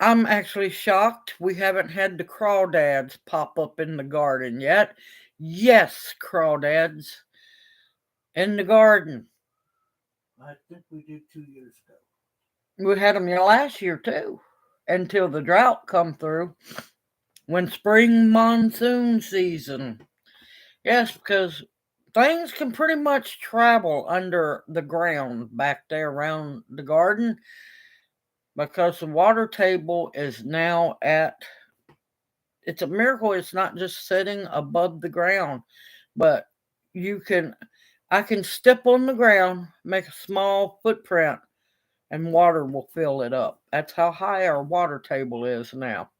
I'm actually shocked we haven't had the crawdads pop up in the garden yet. Yes, crawdads in the garden. I think we did 2 years ago. We had them last year too, until the drought come through when spring monsoon season. Yes, because things can pretty much travel under the ground back there around the garden because the water table is now at, it's a miracle it's not just sitting above the ground, but you can, I can step on the ground, make a small footprint, and water will fill it up. That's how high our water table is now.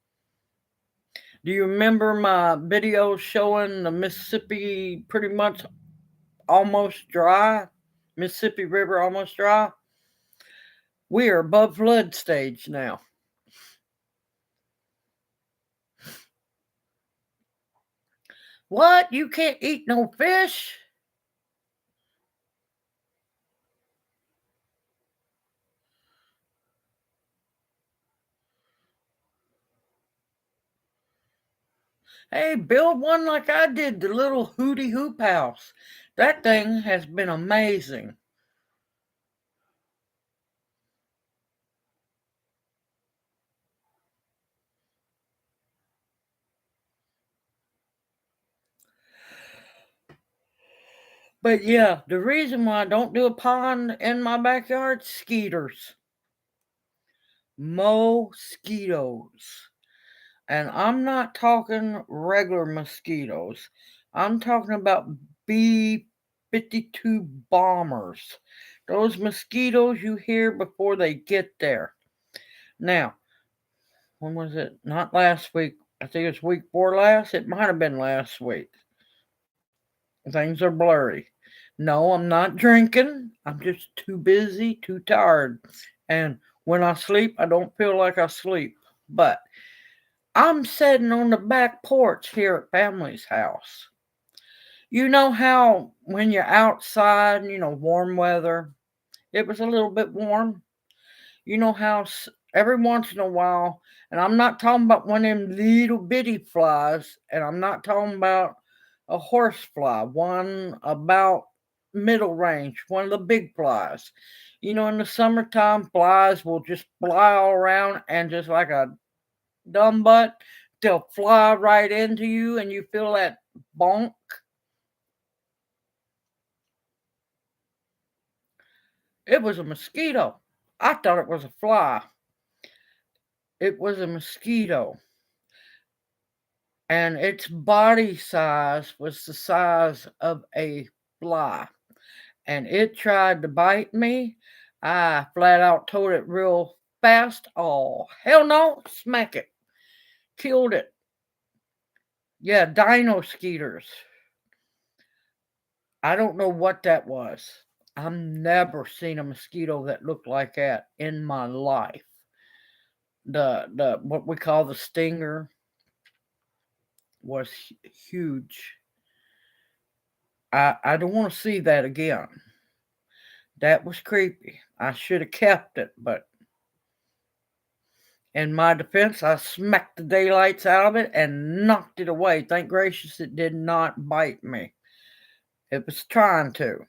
Do you remember my video showing the Mississippi pretty much almost dry? Mississippi River almost dry? We are above flood stage now. What? You can't eat no fish? Hey, build one like I did, the little hootie hoop house. That thing has been amazing. But yeah, the reason why I don't do a pond in my backyard, skeeters. Mosquitoes. And I'm not talking regular mosquitoes. I'm talking about B-52 bombers. Those mosquitoes you hear before they get there. Now, when was it? Not last week. I think it's week before last. It might have been last week. Things are blurry. No, I'm not drinking. I'm just too busy, too tired. And when I sleep, I don't feel like I sleep. But I'm sitting on the back porch here at family's house. You know how when you're outside, warm weather, it was a little bit warm. You know how every once in a while, and I'm not talking about one of them little bitty flies, and I'm not talking about a horsefly, one about middle range, one of the big flies. You know, in the summertime, flies will just fly all around and just like a dumb butt, they'll fly right into you and you feel that bonk. It was a mosquito. I thought it was a fly. It was a mosquito. And its body size was the size of a fly. And it tried to bite me. I flat out told it real fast, oh, hell no, smack it. Killed it. Yeah, dino skeeters. I don't know what that was. I've never seen a mosquito that looked like that in my life. The what we call the stinger was huge. I don't want to see that again. That was creepy. I should have kept it, but in my defense, I smacked the daylights out of it and knocked it away. Thank gracious it did not bite me. It was trying to.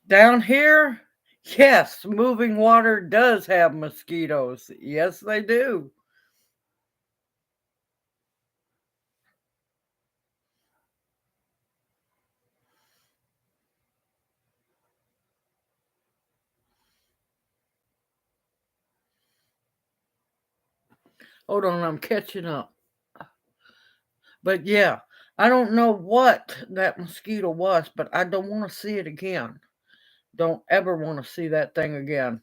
Down here, yes, moving water does have mosquitoes. Yes, they do. Hold on, I'm catching up. But yeah, I don't know what that mosquito was, but I don't want to see it again. Don't ever want to see that thing again.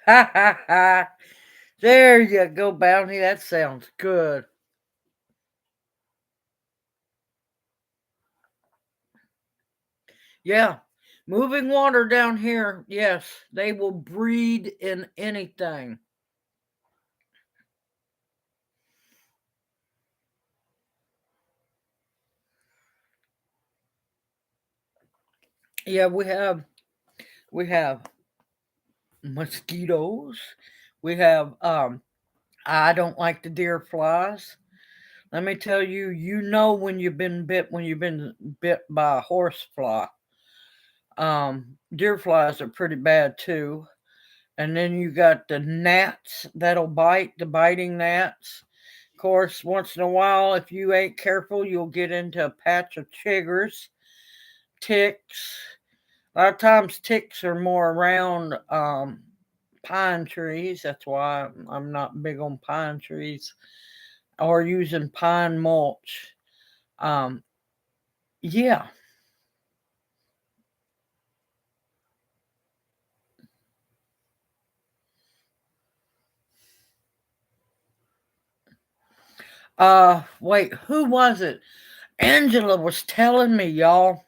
Ha ha ha. There you go, Bounty. That sounds good. Yeah. Moving water down here, yes, they will breed in anything. Yeah, we have mosquitoes. We have I don't like the deer flies. Let me tell you, you know when you've been bit by a horse fly. Deer flies are pretty bad too. And then you got the gnats that'll bite, the biting gnats. Of course, once in a while, if you ain't careful, you'll get into a patch of chiggers, ticks. A lot of times, ticks are more around pine trees. That's why I'm not big on pine trees or using pine mulch. Um, yeah. Wait, who was it? Angela was telling me, y'all,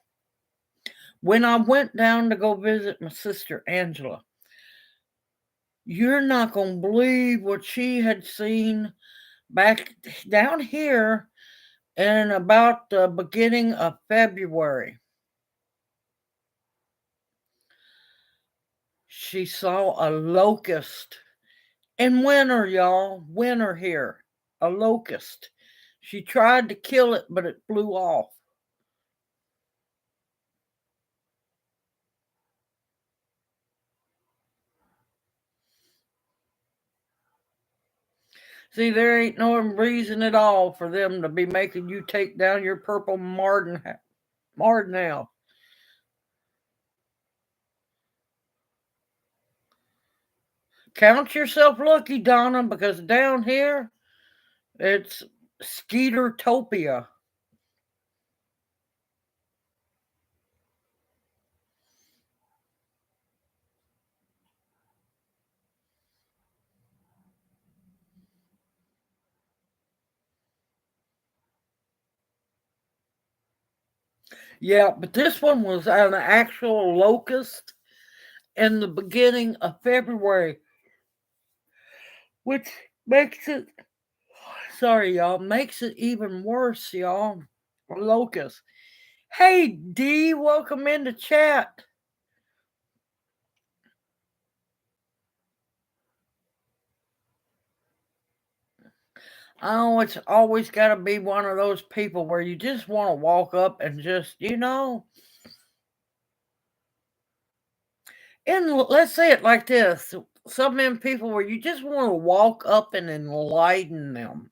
when I went down to go visit my sister Angela. You're not going to believe what she had seen back down here in about the beginning of February. She saw a locust in winter, y'all. Winter here. A locust. She tried to kill it, but it flew off. See, there ain't no reason at all for them to be making you take down your purple Martinale. Count yourself lucky, Donna, because down here it's Skeetertopia. Yeah, but this one was an actual locust in the beginning of February, which makes it, sorry, y'all, makes it even worse, y'all. Locust. Hey, D, welcome into chat. Oh, it's always got to be one of those people where you just want to walk up and just, and let's say it like this. Some men people where you just want to walk up and enlighten them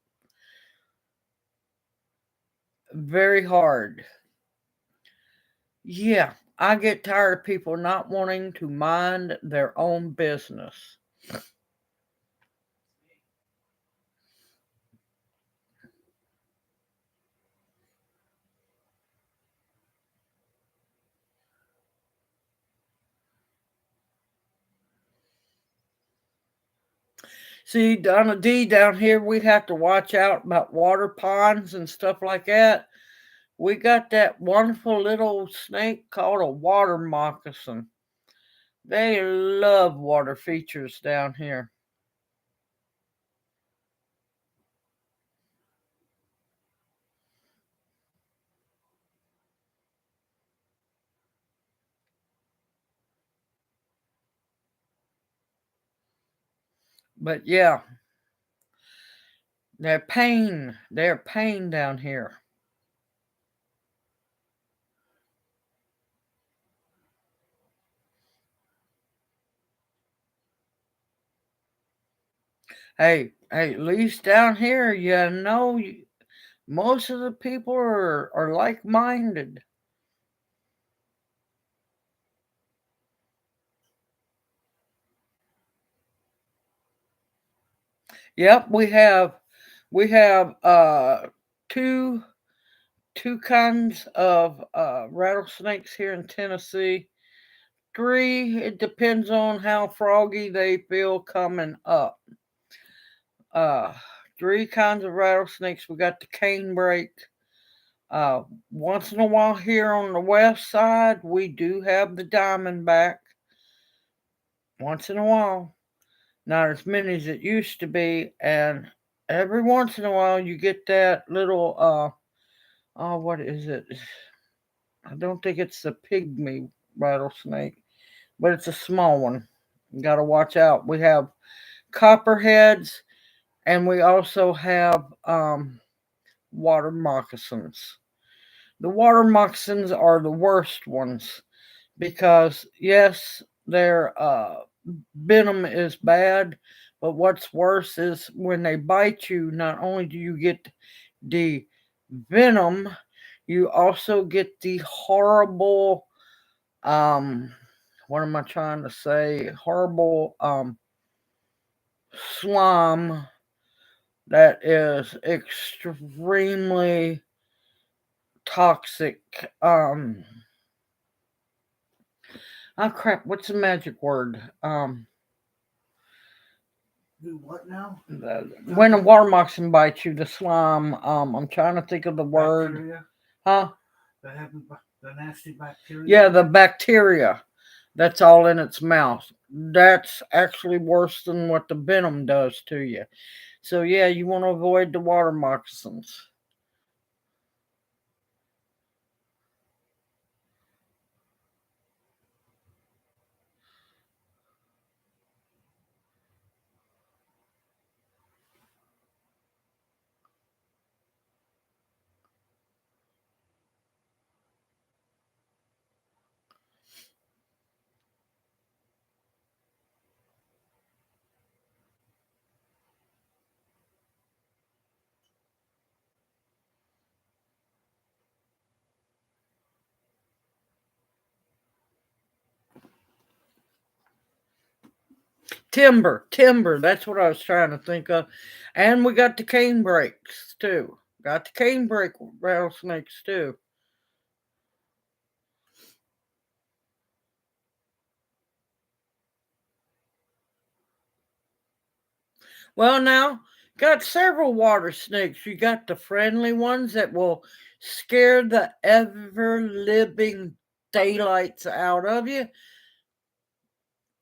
very hard. Yeah, I get tired of people not wanting to mind their own business. See, Donna D down here, we have to watch out about water ponds and stuff like that. We got that wonderful little snake called a water moccasin. They love water features down here. But yeah, they're pain down here. Hey, at least down here, most of the people are like minded. Yep, we have two two kinds of rattlesnakes here in Tennessee. Three, it depends on how froggy they feel coming up. Uh, Three kinds of rattlesnakes. We got the canebrake. Uh, Once in a while here on the west side, we do have the diamondback. Once in a while, not as many as it used to be, and every once in a while you get that little oh, what is it? I don't think it's the pygmy rattlesnake, but it's a small one. You got to watch out. We have copperheads, and we also have water moccasins. The water moccasins are the worst ones because yes, their venom is bad, but what's worse is when they bite you. Not only do you get the venom, you also get the horrible what am I trying to say? Horrible slime that is extremely toxic. Oh crap, what's the magic word? Do what now? When a water moccasin bites you, the slime, I'm trying to think of the word. Bacteria? Huh? The nasty bacteria? Yeah, the bacteria that's all in its mouth. That's actually worse than what the venom does to you. So yeah, you want to avoid the water moccasins. Timber. That's what I was trying to think of. And we got the cane brakes too. Got the cane brake rattlesnakes too. Well, now Got several water snakes. You got the friendly ones that will scare the ever living daylights out of you.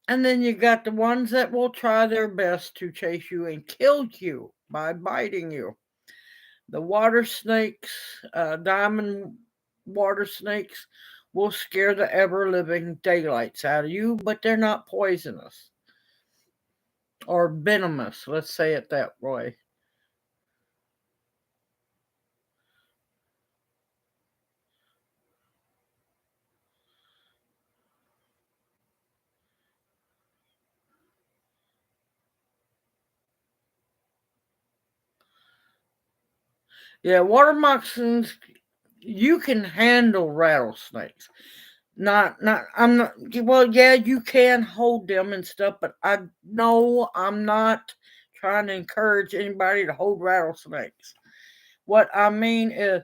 And then you got the ones that will try their best to chase you and kill you by biting you. The water snakes, diamond water snakes, will scare the ever living daylights out of you, but they're not poisonous or venomous. Let's say it that way. Yeah, water moccasins, you can handle rattlesnakes. Not, I'm not, well, yeah, you can hold them and stuff, but I know I'm not trying to encourage anybody to hold rattlesnakes. What I mean is,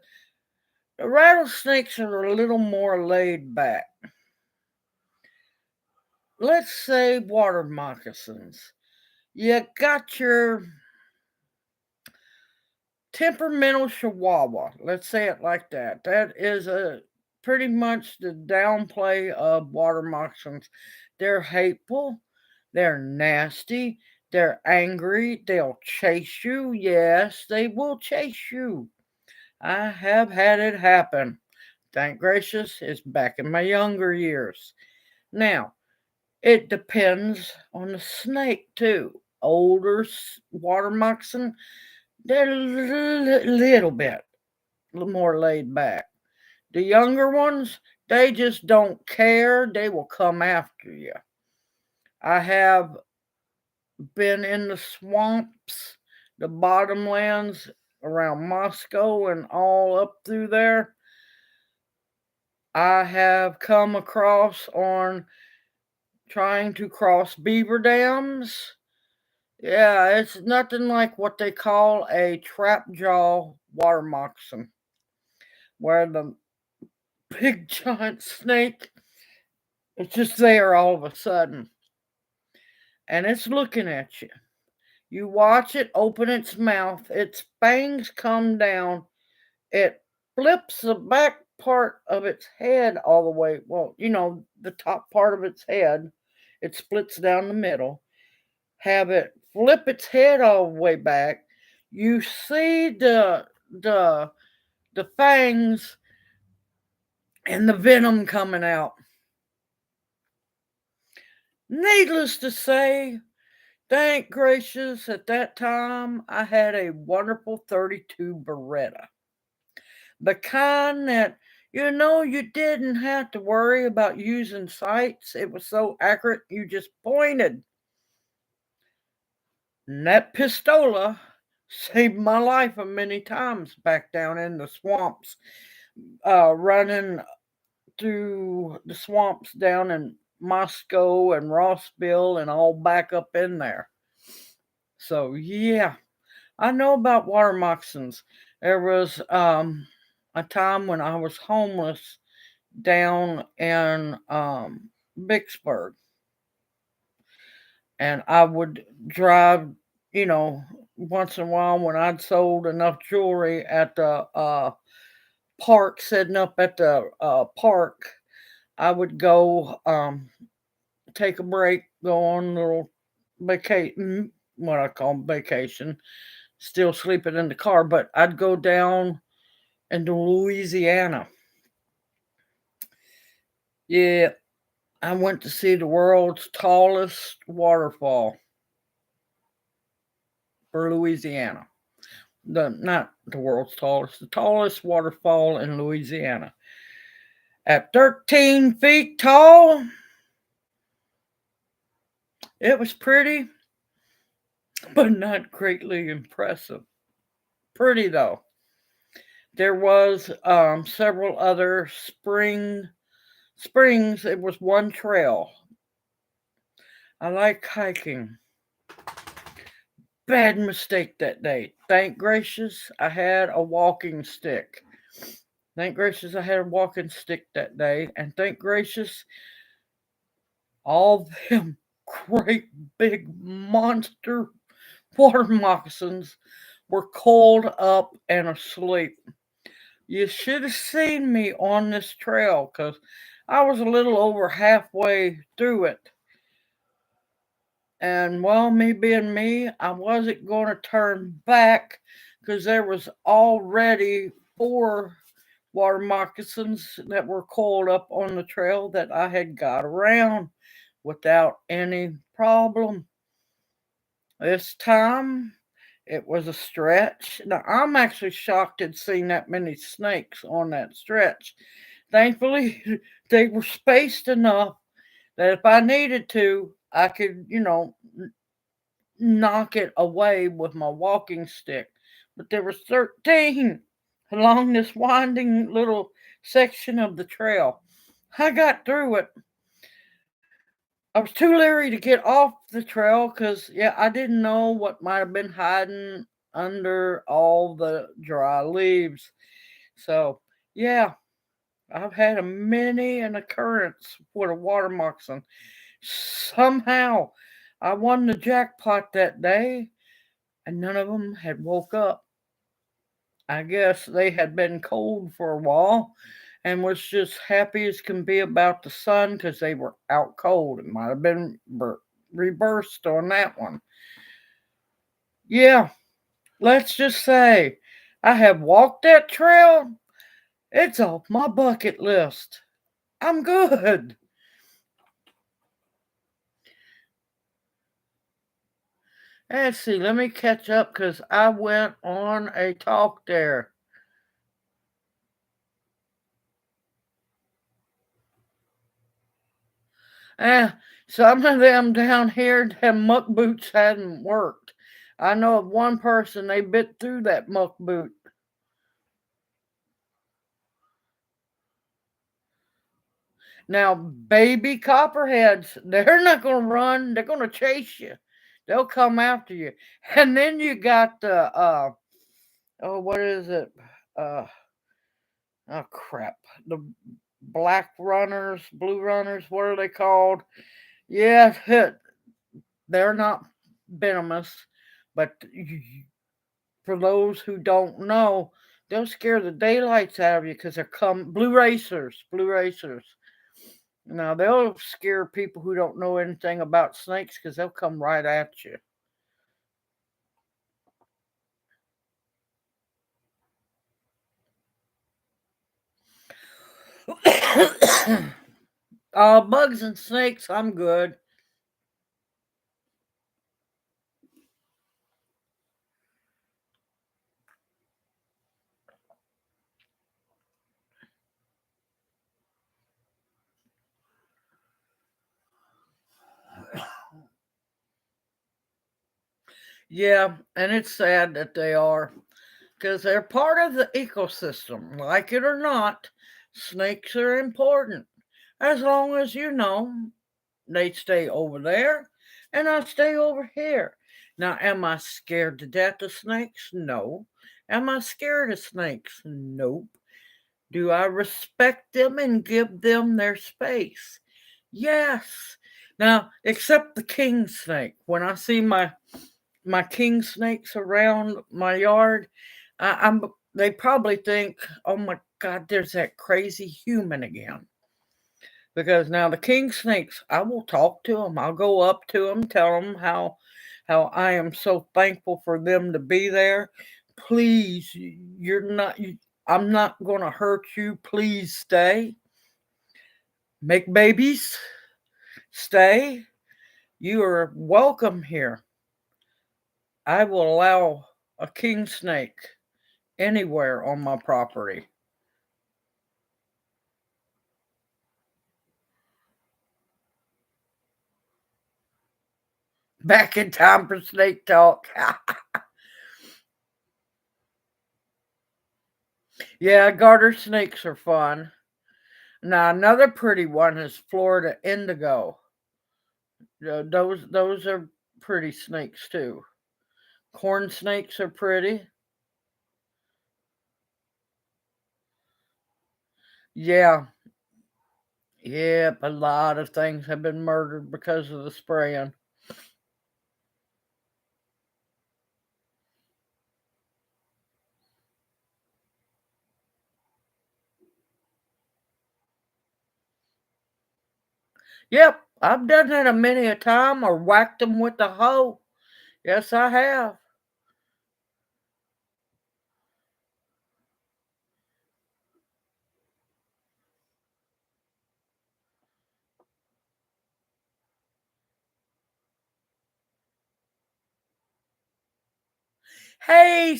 the rattlesnakes are a little more laid back. Let's say water moccasins. You got your temperamental chihuahua. Let's say it like that. That is a pretty much the downplay of water moccasins. They're hateful, they're nasty, they're angry, they'll chase you. Yes, they will chase you. I have had it happen. Thank gracious, it's back in my younger years. Now, it depends on the snake too. Older water moccasin, they're a little bit more laid back. The younger ones, they just don't care. They will come after you. I have been in the swamps, the bottomlands around Moscow and all up through there. I have come across on trying to cross beaver dams. Yeah, it's nothing like what they call a trap jaw water moccasin, where the big giant snake is just there all of a sudden and it's looking at you. You watch it open its mouth, its fangs come down, it flips the back part of its head all the way, well, the top part of its head, it splits down the middle, have it flip its head all the way back. You see the the fangs and the venom coming out. Needless to say, thank gracious, at that time I had a wonderful 32 Beretta. The kind that, you didn't have to worry about using sights. It was so accurate, you just pointed. And that pistola saved my life a many times back down in the swamps, running through the swamps down in Moscow and Rossville and all back up in there. So yeah, I know about water moccasins. There was a time when I was homeless down in Vicksburg, and I would drive, once in a while when I'd sold enough jewelry at the park, setting up at the park, I would go take a break, go on a little vacation, what I call vacation, still sleeping in the car, but I'd go down into Louisiana. Yeah, I went to see the world's tallest waterfall for Louisiana. The Not the world's tallest, the tallest waterfall in Louisiana. At 13 feet tall, it was pretty, but not greatly impressive. Pretty though. There was several other springs. It was one trail. I like hiking. Bad mistake that day. Thank gracious I had a walking stick. Thank gracious I had a walking stick that day. And thank gracious all them great big monster water moccasins were coiled up and asleep. You should have seen me on this trail because I was a little over halfway through it. And well, me being me, I wasn't going to turn back because there was already four water moccasins that were coiled up on the trail that I had got around without any problem. This time it was a stretch. Now I'm actually shocked at seeing that many snakes on that stretch. Thankfully, they were spaced enough that if I needed to, I could, knock it away with my walking stick. But there were 13 along this winding little section of the trail. I got through it. I was too leery to get off the trail because, yeah, I didn't know what might have been hiding under all the dry leaves. So, yeah, I've had a many an occurrence with a water moccasin. Somehow, I won the jackpot that day, and none of them had woke up. I guess they had been cold for a while and was just happy as can be about the sun because they were out cold. It might have been reversed on that one. Yeah, let's just say I have walked that trail. It's off my bucket list. I'm good. Let's see, let me catch up because I went on a talk there. Eh, some of them down here, them muck boots hadn't worked. I know of one person, they bit through that muck boot. Now, baby copperheads, they're not going to run, they're going to chase you. They'll come after you. And then you got the, oh, what is it? Uh, oh, crap. The black runners, blue runners, what are they called? Yeah, they're not venomous, but for those who don't know, they'll scare the daylights out of you because they're blue racers, blue racers. Now they'll scare people who don't know anything about snakes because they'll come right at you. Bugs and snakes, I'm good. Yeah, and it's sad that they are because they're part of the ecosystem. Like it or not, snakes are important. As long as you know they stay over there and I stay over here. Now, am I scared to death of snakes? No. Am I scared of snakes? Nope. Do I respect them and give them their space? Yes. Now, except the king snake. When I see my king snakes around my yard, they probably think, "Oh my God, there's that crazy human again." Because now the king snakes, I will talk to them. I'll go up to them, tell them how I am so thankful for them to be there. Please, I'm not going to hurt you. Please stay. Make babies. Stay. You are welcome here. I will allow a king snake anywhere on my property. Back in time for snake talk. Yeah, garter snakes are fun. Now another pretty one is Florida indigo. Those are pretty snakes too. Corn snakes are pretty. Yeah, yep. A lot of things have been murdered because of the spraying. Yep, I've done that a many a time or whacked them with the hoe. Yes, I have. Hey,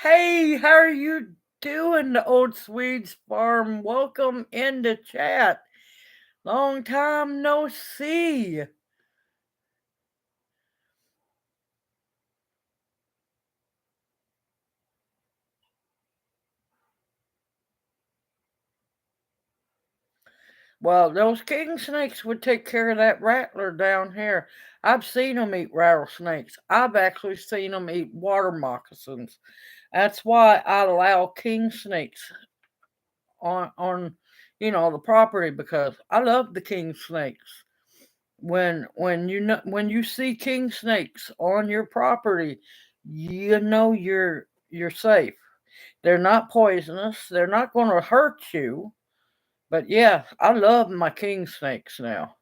hey, how are you doing, the old Swedes farm? Welcome into chat. Long time no see. Well, those king snakes would take care of that rattler down here. I've seen them eat rattlesnakes. I've actually seen them eat water moccasins. That's why I allow king snakes on the property because I love the king snakes. When you see king snakes on your property, you know you're safe. They're not poisonous. They're not going to hurt you. But yeah, I love my king snakes now.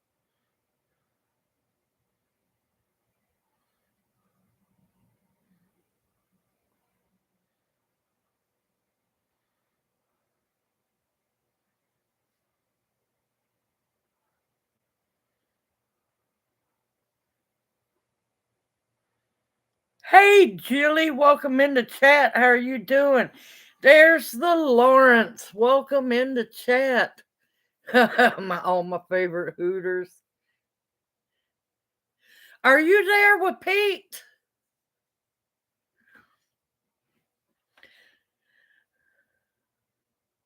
Hey, Julie, welcome into chat. How are you doing? There's the Lawrence. Welcome into chat. All my favorite Hooters. Are you there with Pete?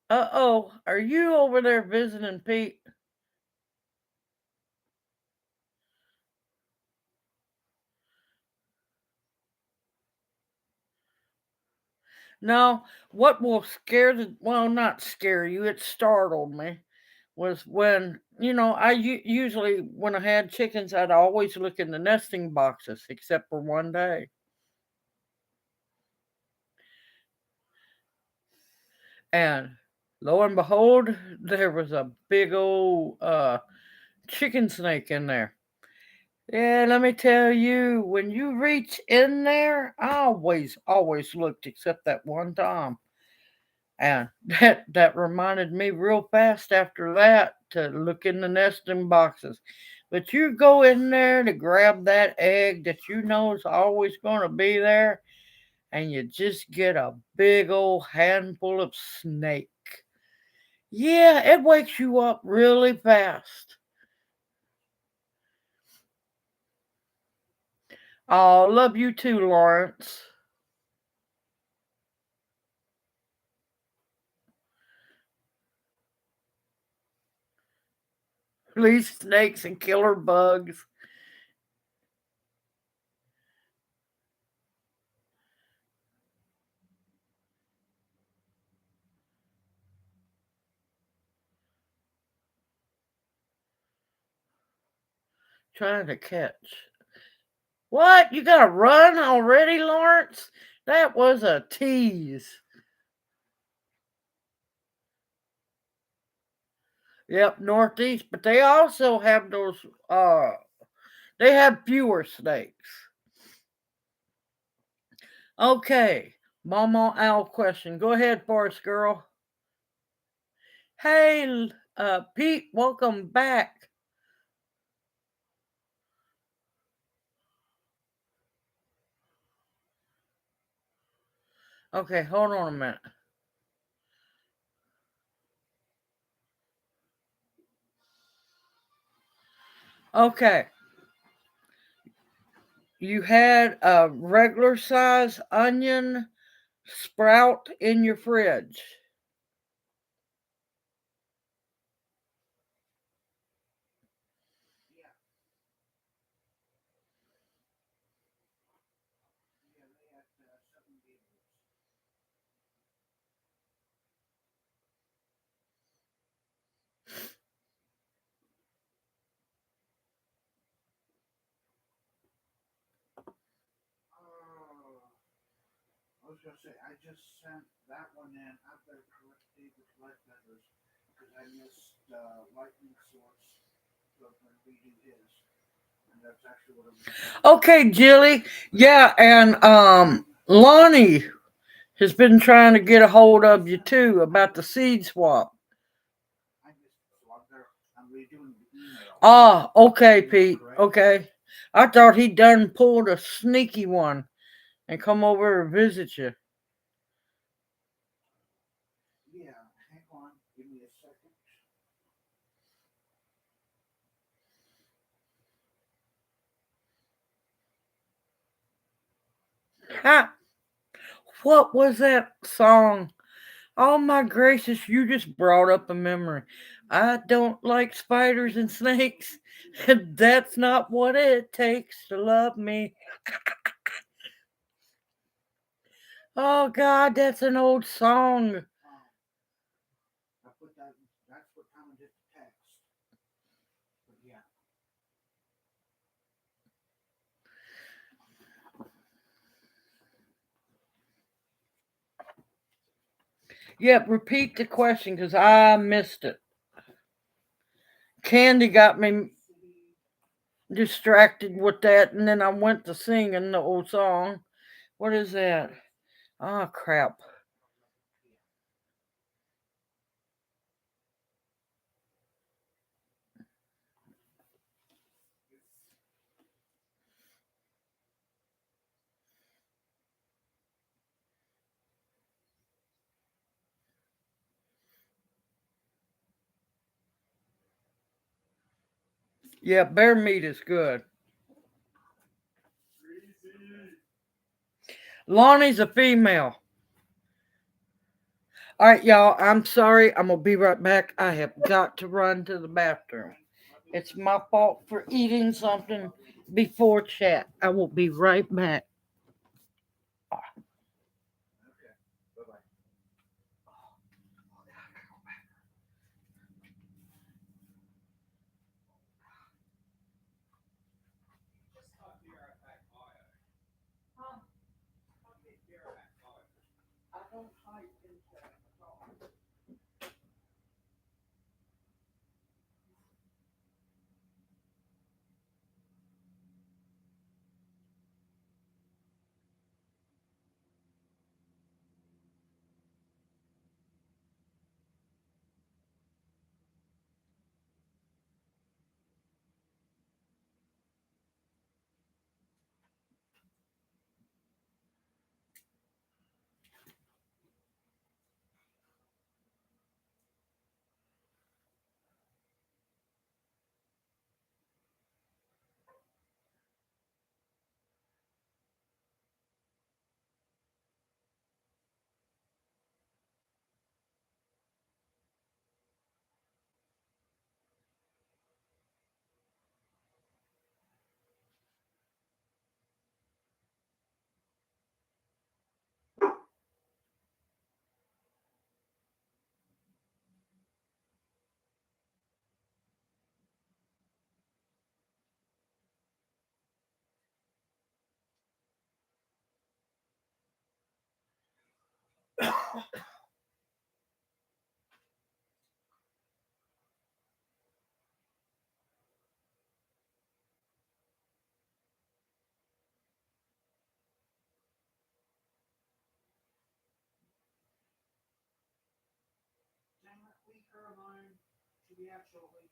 Uh-oh. Are you over there visiting Pete? No. What will scare well, not scare you, it startled me, was when, usually when I had chickens, I'd always look in the nesting boxes, except for one day. And lo and behold, there was a big old chicken snake in there. Yeah, let me tell you, when you reach in there, I always looked except that one time. And that reminded me real fast after that to look in the nesting boxes. But you go in there to grab that egg that you know is always going to be there, and you just get a big old handful of snake. Yeah, it wakes you up really fast. Oh, love you too, Lawrence. Please, snakes and killer bugs. Trying to catch. What? You gotta run already, Lawrence? That was a tease. Yep, northeast, but they also have those they have fewer snakes. Okay. Mama Owl question. Go ahead, Forest Girl. Hey, Pete, welcome back. Okay, hold on a minute. Okay. You had a regular size onion sprout in your fridge. Yeah, they had 7 vehicles. Oh, I was gonna say I just sent that one in. I better correct David's lead letters because I missed lightning source. redo his, and that's actually what I'm doing. Okay, Jilly. Yeah, and Lonnie has been trying to get a hold of you too about the seed swap. I missed it, so I'm redoing the email. Ah, okay, Email Pete. correct. Okay. I thought he done pulled a sneaky one and come over and visit you. Yeah, hang on, give me a second. Ha! What was that song? Oh my gracious, you just brought up a memory. I don't like spiders and snakes. That's not what it takes to love me. Oh God, that's an old song. I put that. That's what time I did the text. But yeah, Yep, repeat the question because I missed it. Candy got me distracted with that, and then I went to singing the old song. What is that? Oh crap. Yeah, bear meat is good. Lonnie's a female. All right, y'all. I'm sorry. I'm gonna be right back. I have got to run to the bathroom. It's my fault for eating something before chat. I will be right back. okay. Bye bye. I don't type in chat at all. Dang that week, Caroline. Should be out shortly.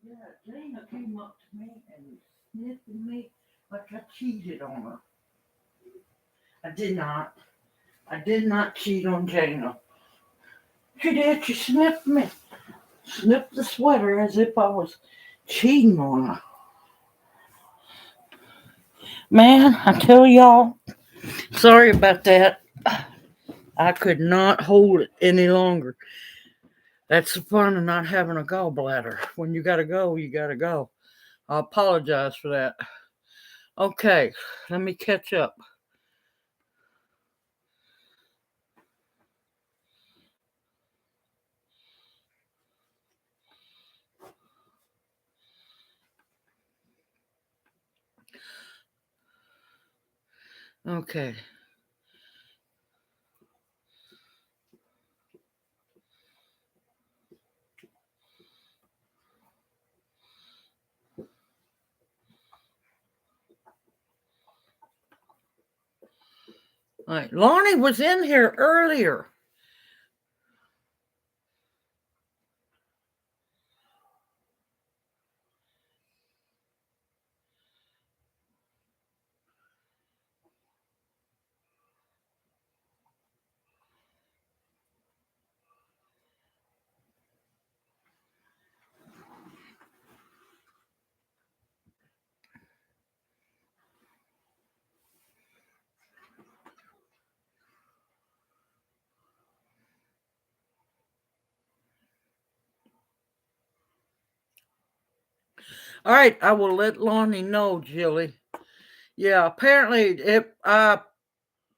Yeah, Dana came up to me and sniffed at me like I cheated on her. I did not. I did not cheat on Jana. She did. She sniffed me. Sniffed the sweater as if I was cheating on her. Man, I tell y'all, sorry about that. I could not hold it any longer. That's the fun of not having a gallbladder. When you gotta go, you gotta go. I apologize for that. Okay, let me catch up. Okay. All right. Lonnie was in here earlier. All right, I will let Lonnie know, Jilly. Yeah, apparently I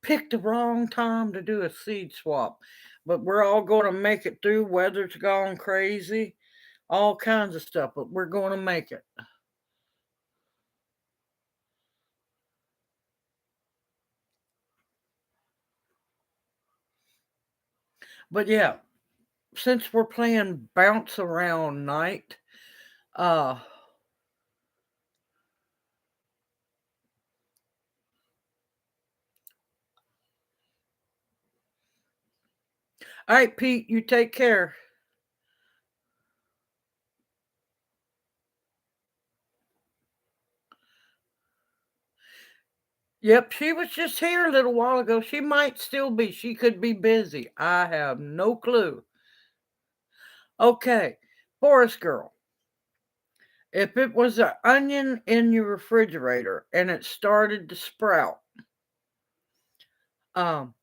picked the wrong time to do a seed swap, but we're all going to make it through. Weather's gone crazy, all kinds of stuff, but we're going to make it. But yeah, since we're playing bounce around night, uh, all right, Pete, you take care. Yep, she was just here a little while ago. She might still be. She could be busy. I have no clue. Okay, Forest Girl. If it was an onion in your refrigerator and it started to sprout, um,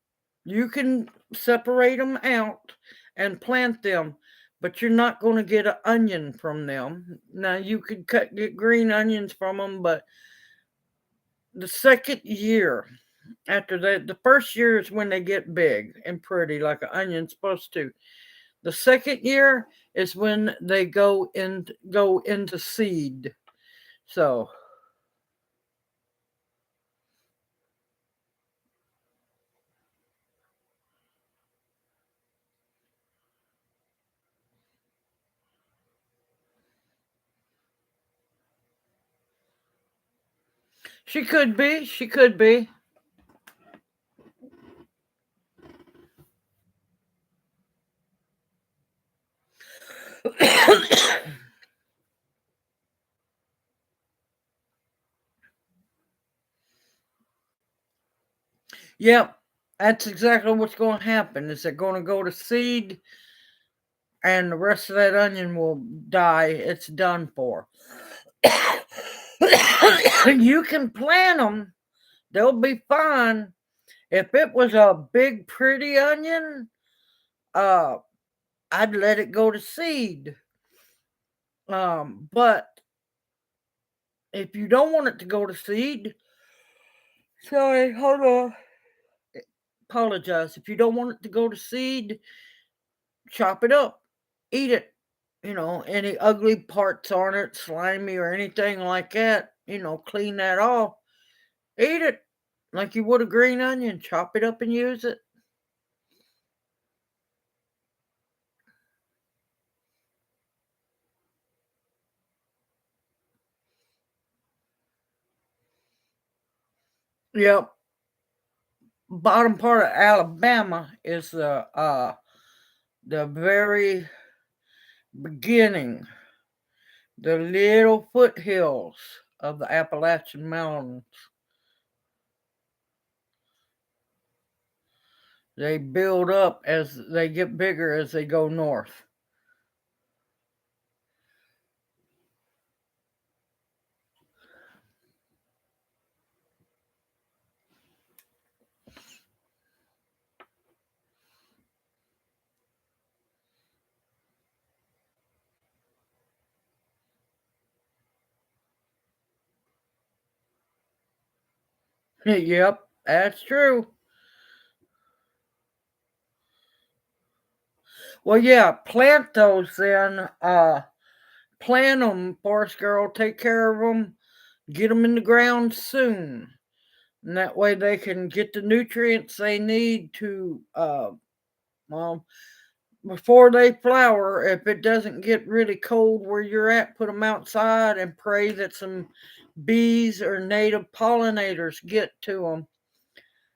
you can separate them out and plant them, but you're not going to get an onion from them. Now you could get green onions from them, but the second year after that, the first year is when they get big and pretty, like an onion's supposed to. The second year is when they go into seed. So she could be. She could be. Yep, that's exactly what's going to happen. Is they're going to go to seed, and the rest of that onion will die. It's done for. You can plant them; they'll be fine. If it was a big, pretty onion, uh, I'd let it go to seed. But if you don't want it to go to seed, sorry, hold on. Apologize. If you don't want it to go to seed, chop it up, eat it. Any ugly parts on it, slimy or anything like that, clean that off. Eat it like you would a green onion. Chop it up and use it. Yep. Bottom part of Alabama is the very beginning, the little foothills of the Appalachian Mountains. They build up as they get bigger as they go north. Yep, that's true. Well, yeah, plant those then. Plant them, Forest Girl. Take care of them. Get them in the ground soon. And that way they can get the nutrients they need to, well, before they flower. If it doesn't get really cold where you're at, put them outside and pray that some bees or native pollinators get to them.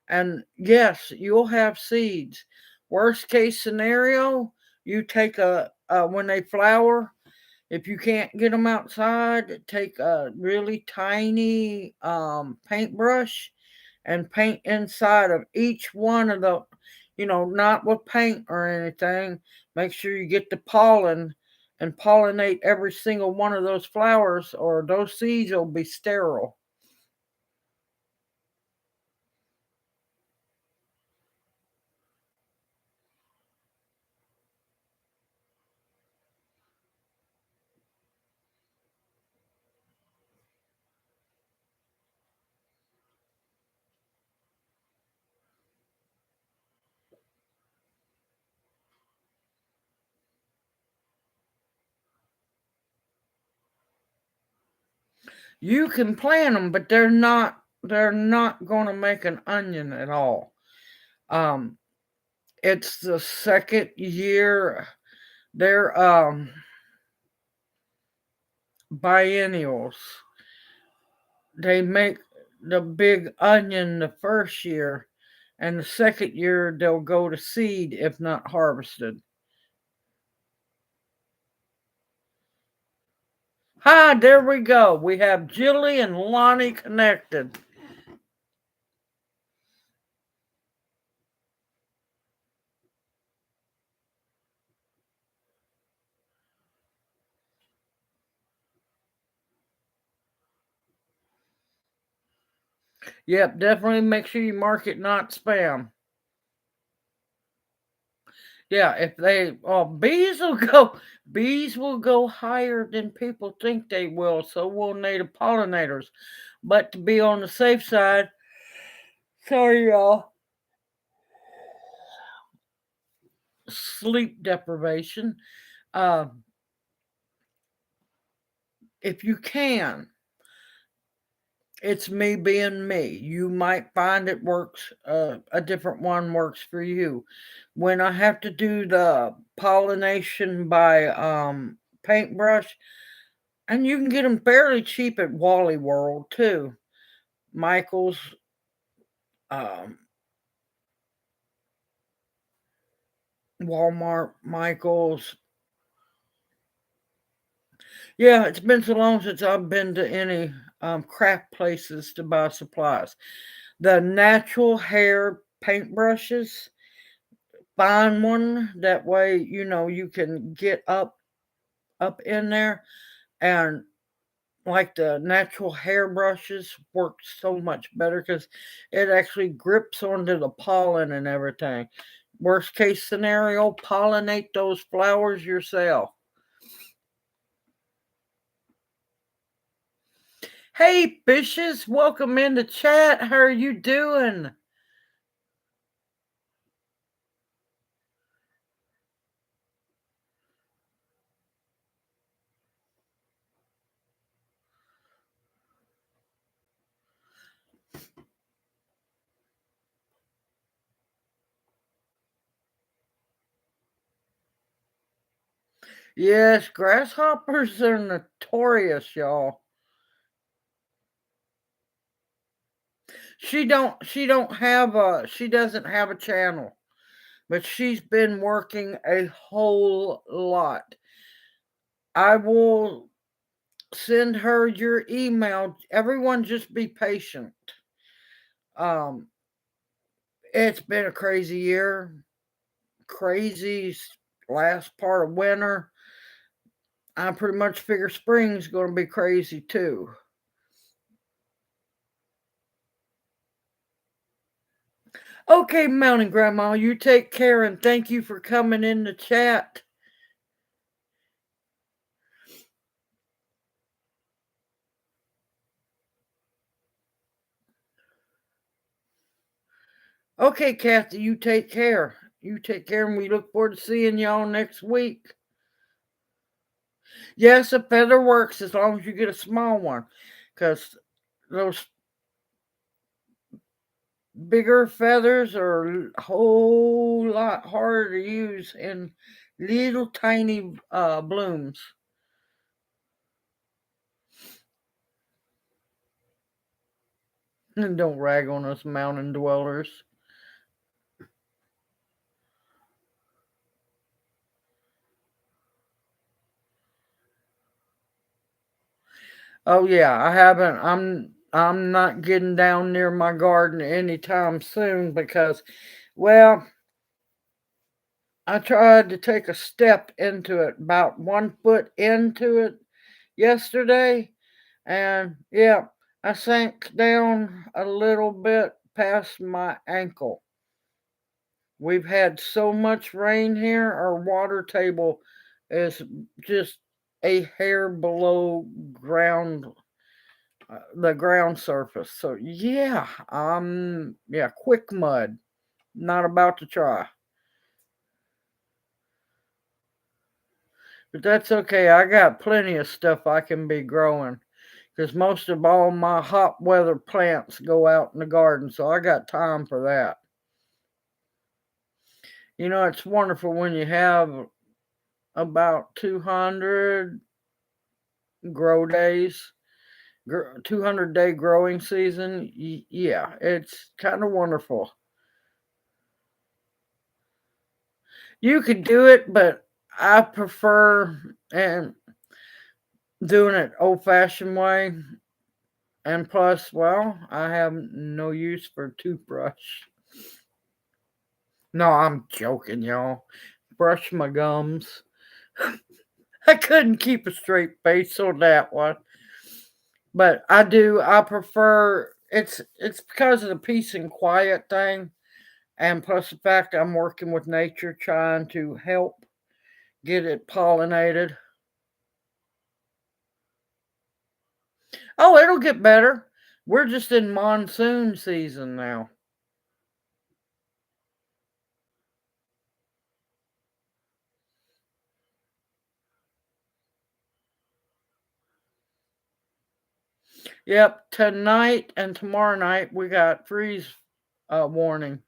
And yes, you'll have seeds. Worst case scenario, you take when they flower, if you can't get them outside, take a really tiny paintbrush and paint inside of each one of the, not with paint or anything. Make sure you get the pollen and pollinate every single one of those flowers, or those seeds will be sterile. You can plant them, but they're not going to make an onion at all. Um, it's the second year. They're biennials. They make the big onion the first year, and the second year they'll go to seed if not harvested. Hi, there we go. We have Jilly and Lonnie connected. Yep, definitely make sure you mark it not spam. Yeah, if they bees will go higher than people think they will, so will native pollinators. But to be on the safe side, sorry y'all, sleep deprivation. Uh, if you can, it's me being me. You might find it works, a different one works for you. When I have to do the pollination by paintbrush, and you can get them fairly cheap at Wally World too. Michael's, um, Walmart, Michael's. Yeah, it's been so long since I've been to any craft places to buy supplies. The natural hair paintbrushes, find one. That way, you can get up in there, and like the natural hair brushes work so much better because it actually grips onto the pollen and everything. Worst case scenario, pollinate those flowers yourself. Hey, fishes, welcome in the chat. How are you doing? Yes, grasshoppers are notorious, y'all. She doesn't have a channel, but she's been working a whole lot. I will send her your email. Everyone just be patient. Um it's been a crazy year. Crazy last part of winter. I pretty much figure spring's going to be crazy too. Okay, Mountain Grandma, you take care and thank you for coming in the chat. Okay, Kathy, you take care. You take care, and we look forward to seeing y'all next week. Yes, a feather works as long as you get a small one, because those bigger feathers are a whole lot harder to use in little tiny blooms. And don't rag on us mountain dwellers. Oh yeah, I haven't. I'm not getting down near my garden anytime soon because, well, I tried to take a step into it, about 1 foot into it yesterday, and yeah, I sank down a little bit past my ankle. We've had so much rain here, our water table is just a hair below ground, the ground surface. So yeah, yeah, quick mud. Not about to try. But that's okay. I got plenty of stuff I can be growing because most of all my hot weather plants go out in the garden, so I got time for that. It's wonderful when you have about 200 grow days, 200-day growing season. Yeah, it's kind of wonderful. You could do it, but I prefer and doing it old fashioned way. And plus, well, I have no use for a toothbrush. No, I'm joking, y'all. Brush my gums. I couldn't keep a straight face on that one. But I do. I prefer it's because of the peace and quiet thing, and plus the fact I'm working with nature, trying to help get it pollinated. Oh, it'll get better. We're just in monsoon season now. Yep, tonight and tomorrow night we got freeze warning.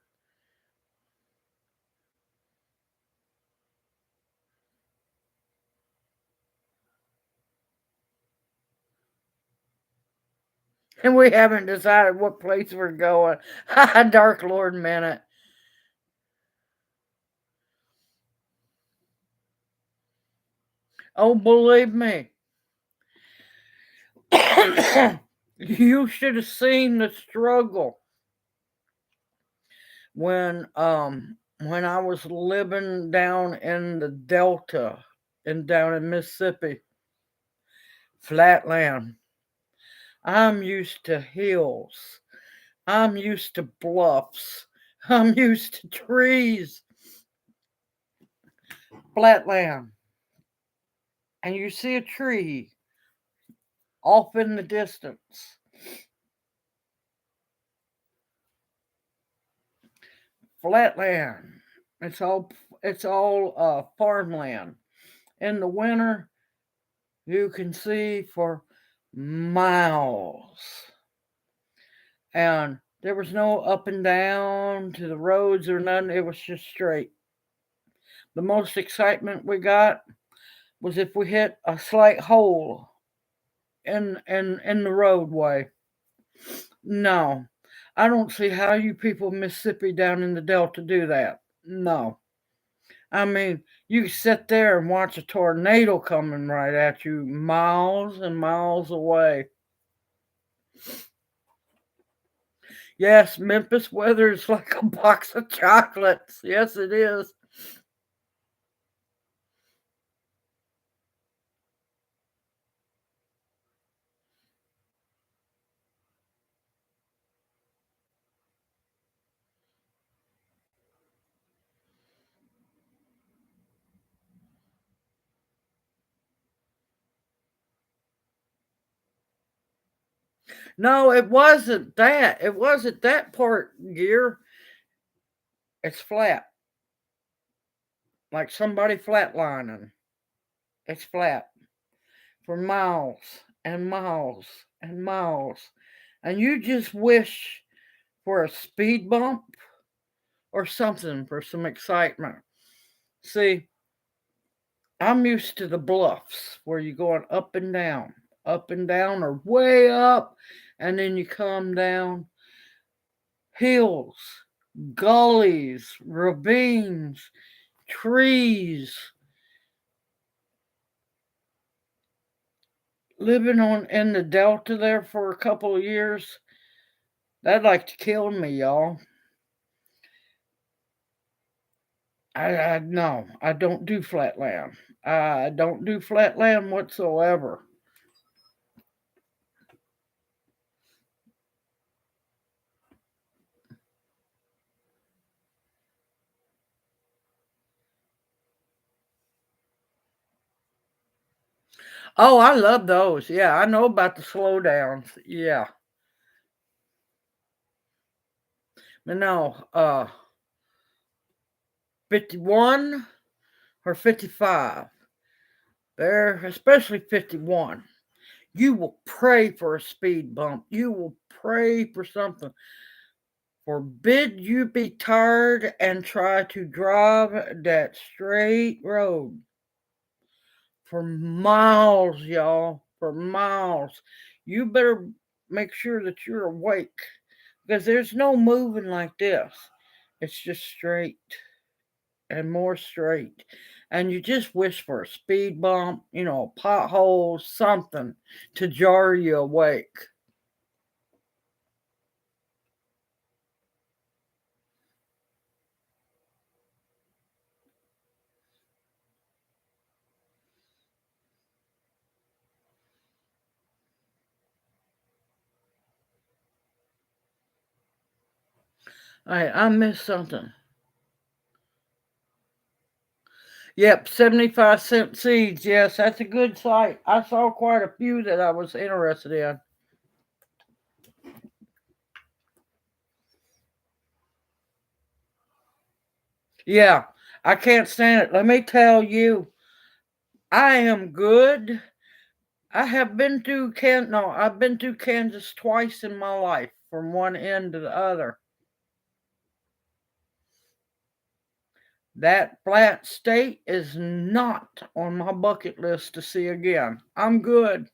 And we haven't decided what place we're going. Dark Lord minute. Oh, believe me. You should have seen the struggle when I was living down in the Delta and down in Mississippi, flatland. I'm used to hills. I'm used to bluffs. I'm used to trees. Flatland. And you see a tree off in the distance. Flatland. It's all farmland. In the winter, you can see for miles. And there was no up and down to the roads or nothing. It was just straight. The most excitement we got was if we hit a slight hole in the roadway. No. I don't see how you people in Mississippi down in the Delta do that. No. I mean, you sit there and watch a tornado coming right at you miles and miles away. Yes, Memphis weather is like a box of chocolates. Yes, it is. No, it wasn't that. It wasn't that part gear. It's flat. Like somebody flatlining. It's flat for miles and miles and miles. And you just wish for a speed bump or something for some excitement. See, I'm used to the bluffs where you're going up and down, or way up, and then you come down hills, gullies, ravines, trees. Living on in the delta there for a couple of years, that'd like to kill me, y'all. I no, I don't do flatland. I don't do flatland whatsoever. Oh, I love those. Yeah, I know about the slowdowns. Yeah. But no, 51 or 55. There, especially 51. You will pray for a speed bump. You will pray for something. Forbid you be tired and try to drive that straight road for miles, y'all. For miles. You better make sure that you're awake because there's no moving like this. It's just straight and more straight. And you just wish for a speed bump, potholes, something to jar you awake. I missed something. Yep, 75-cent seeds. Yes, that's a good site. I saw quite a few that I was interested in. Yeah, I can't stand it. Let me tell you, I am good. I've been to Kansas twice in my life from one end to the other. That flat state is not on my bucket list to see again. I'm good.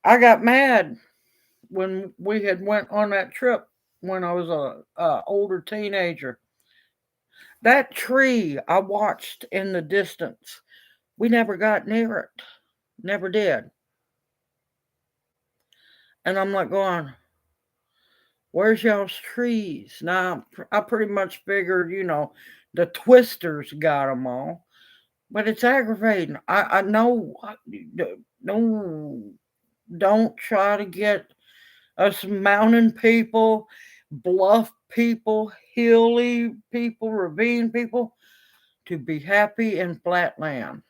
I got mad when we had went on that trip when I was a older teenager. That tree I watched in the distance, we never got near it. Never did. And I'm like going, where's y'all's trees? Now, I pretty much figured, the twisters got them all. But it's aggravating. I know. No, don't try to get us mountain people, bluff people, hilly people, ravine people to be happy in flatland.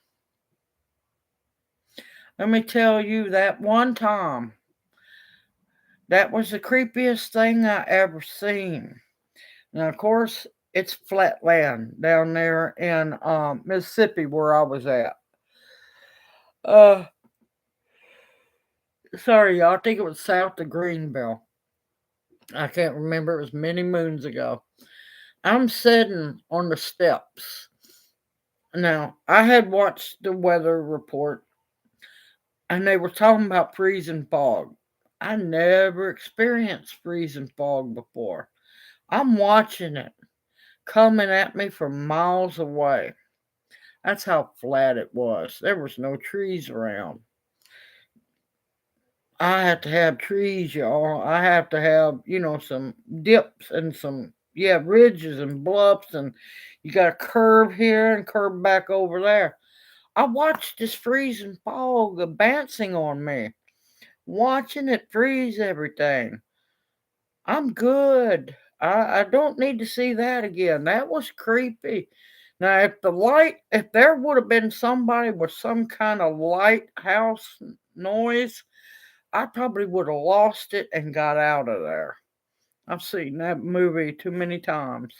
Let me tell you that one time, that was the creepiest thing I ever seen. Now, of course, it's flatland down there in Mississippi where I was at. Uh, Sorry, y'all. I think it was south of Greenville. I can't remember. It was many moons ago. I'm sitting on the steps. Now, I had watched the weather report and they were talking about freezing fog. I never experienced freezing fog before. I'm watching it coming at me from miles away. That's how flat it was. There was no trees around. I have to have trees, y'all. I have to have, some dips and some, yeah, ridges and bluffs, and you got a curve here and curve back over there. I watched this freezing fog advancing on me, watching it freeze everything. I'm good. I don't need to see that again. That was creepy. Now, if there would have been somebody with some kind of lighthouse noise, I probably would have lost it and got out of there. I've seen that movie too many times.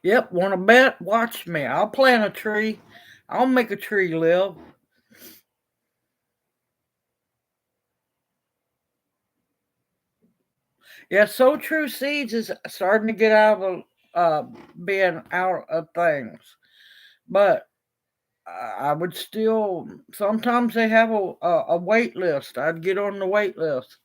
Yep, want to bet? Watch me. I'll plant a tree. I'll make a tree live. Yeah, so true seeds is starting to get out of being out of things. But I would still, sometimes they have a wait list. I'd get on the wait list.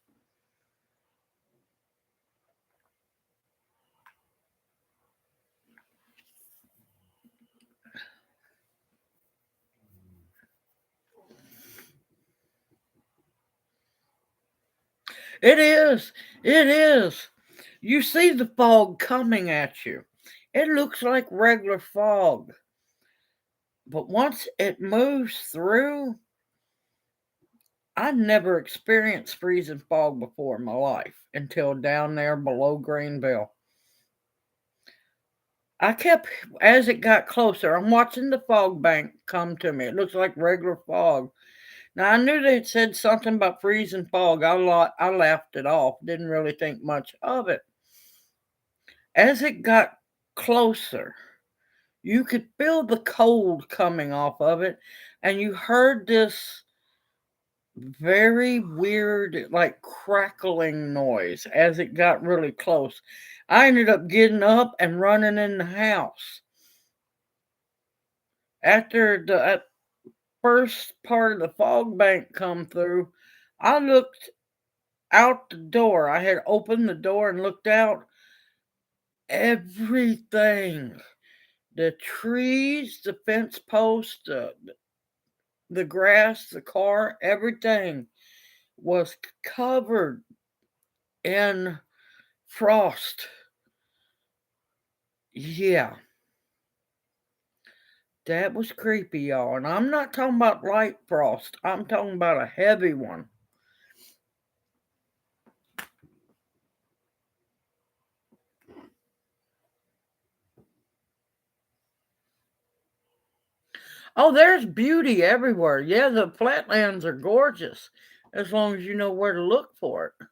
It is. It is. You see the fog coming at you. It looks like regular fog. But once it moves through, I never experienced freezing fog before in my life until down there below Greenville. I kept, as it got closer, I'm watching the fog bank come to me. It looks like regular fog. Now, I knew they had said something about freezing fog. I laughed it off, didn't really think much of it. As it got closer, you could feel the cold coming off of it, and you heard this very weird, like crackling noise as it got really close. I ended up getting up and running in the house. After the first part of the fog bank come through, I looked out the door. I had opened the door and looked out. Everything, the trees, the fence post, the grass, the car, everything was covered in frost. Yeah, that was creepy, y'all. And I'm not talking about light frost, I'm talking about a heavy one. Oh, there's beauty everywhere. Yeah, the flatlands are gorgeous as long as you know where to look for it.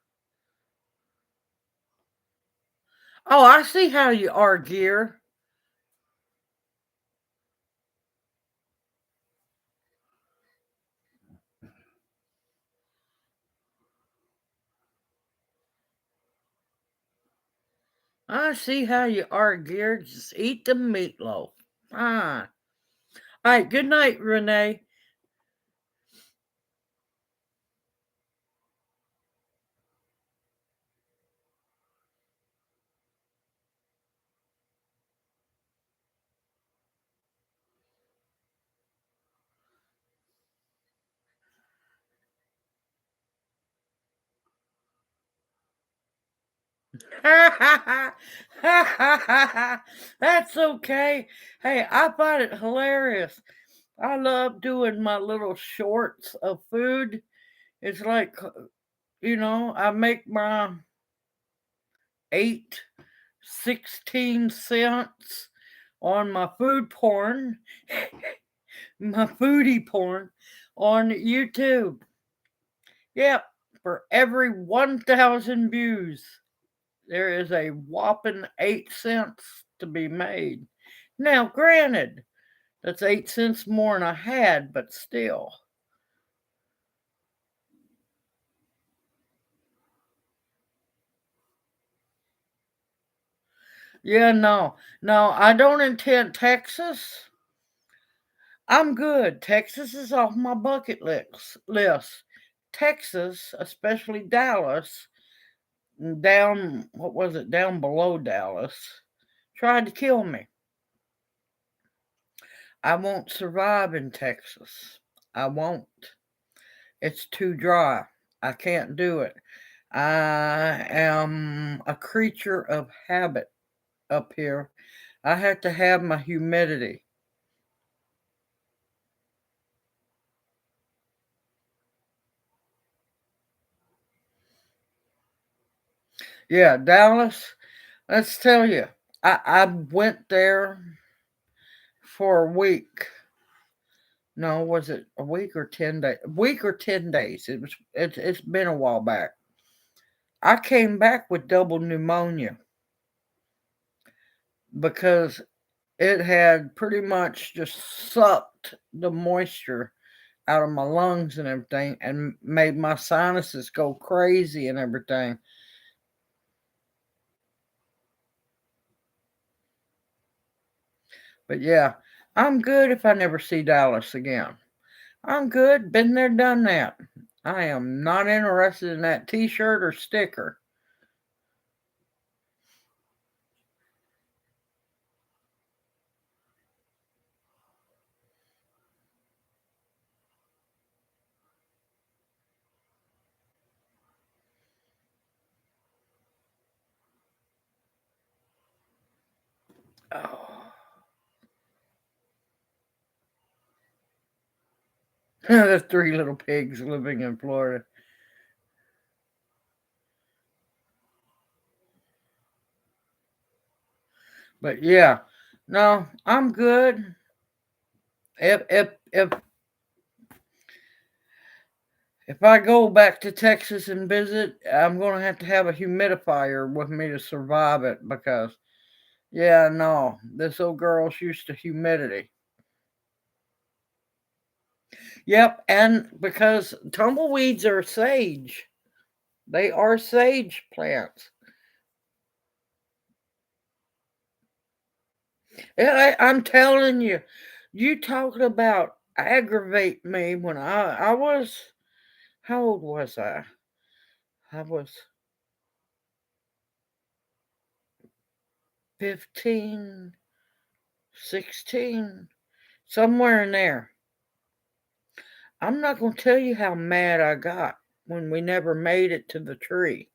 Oh, I see how you are, Gear. I see how you are, Gear. Just eat the meatloaf. Ah. All right, good night, Renee. That's okay. Hey, I find it hilarious. I love doing my little shorts of food. It's like, I make my 8.16 cents on my food porn, my foodie porn on YouTube. Yep, for every 1,000 views, there is a whopping 8 cents to be made. Now, granted, that's 8 cents more than I had, but still. Yeah, no, no, I don't intend Texas. I'm good. Texas is off my bucket list. Texas, especially Dallas, down, what was it, down below Dallas, tried to kill me. I won't survive in Texas. I won't. It's too dry. I can't do it. I am a creature of habit up here. I have to have my humidity. Yeah, Dallas, let's tell you, I went there for a week. No, was it a week or 10 days? A week or 10 days. It's been a while back. I came back with double pneumonia because it had pretty much just sucked the moisture out of my lungs and everything and made my sinuses go crazy and everything. But yeah, I'm good if I never see Dallas again. I'm good, been there, done that. I am not interested in that t shirt or sticker. Oh. The three little pigs living in Florida. But yeah, no, I'm good. If I go back to Texas and visit, I'm gonna have a humidifier with me to survive it because yeah, no, this old girl's used to humidity. Yep, and because tumbleweeds are sage. They are sage plants. Yeah, I'm telling you, you talking about aggravate me when I was how old was I? I was 15, 16, somewhere in there. I'm not going to tell you how mad I got when we never made it to the tree.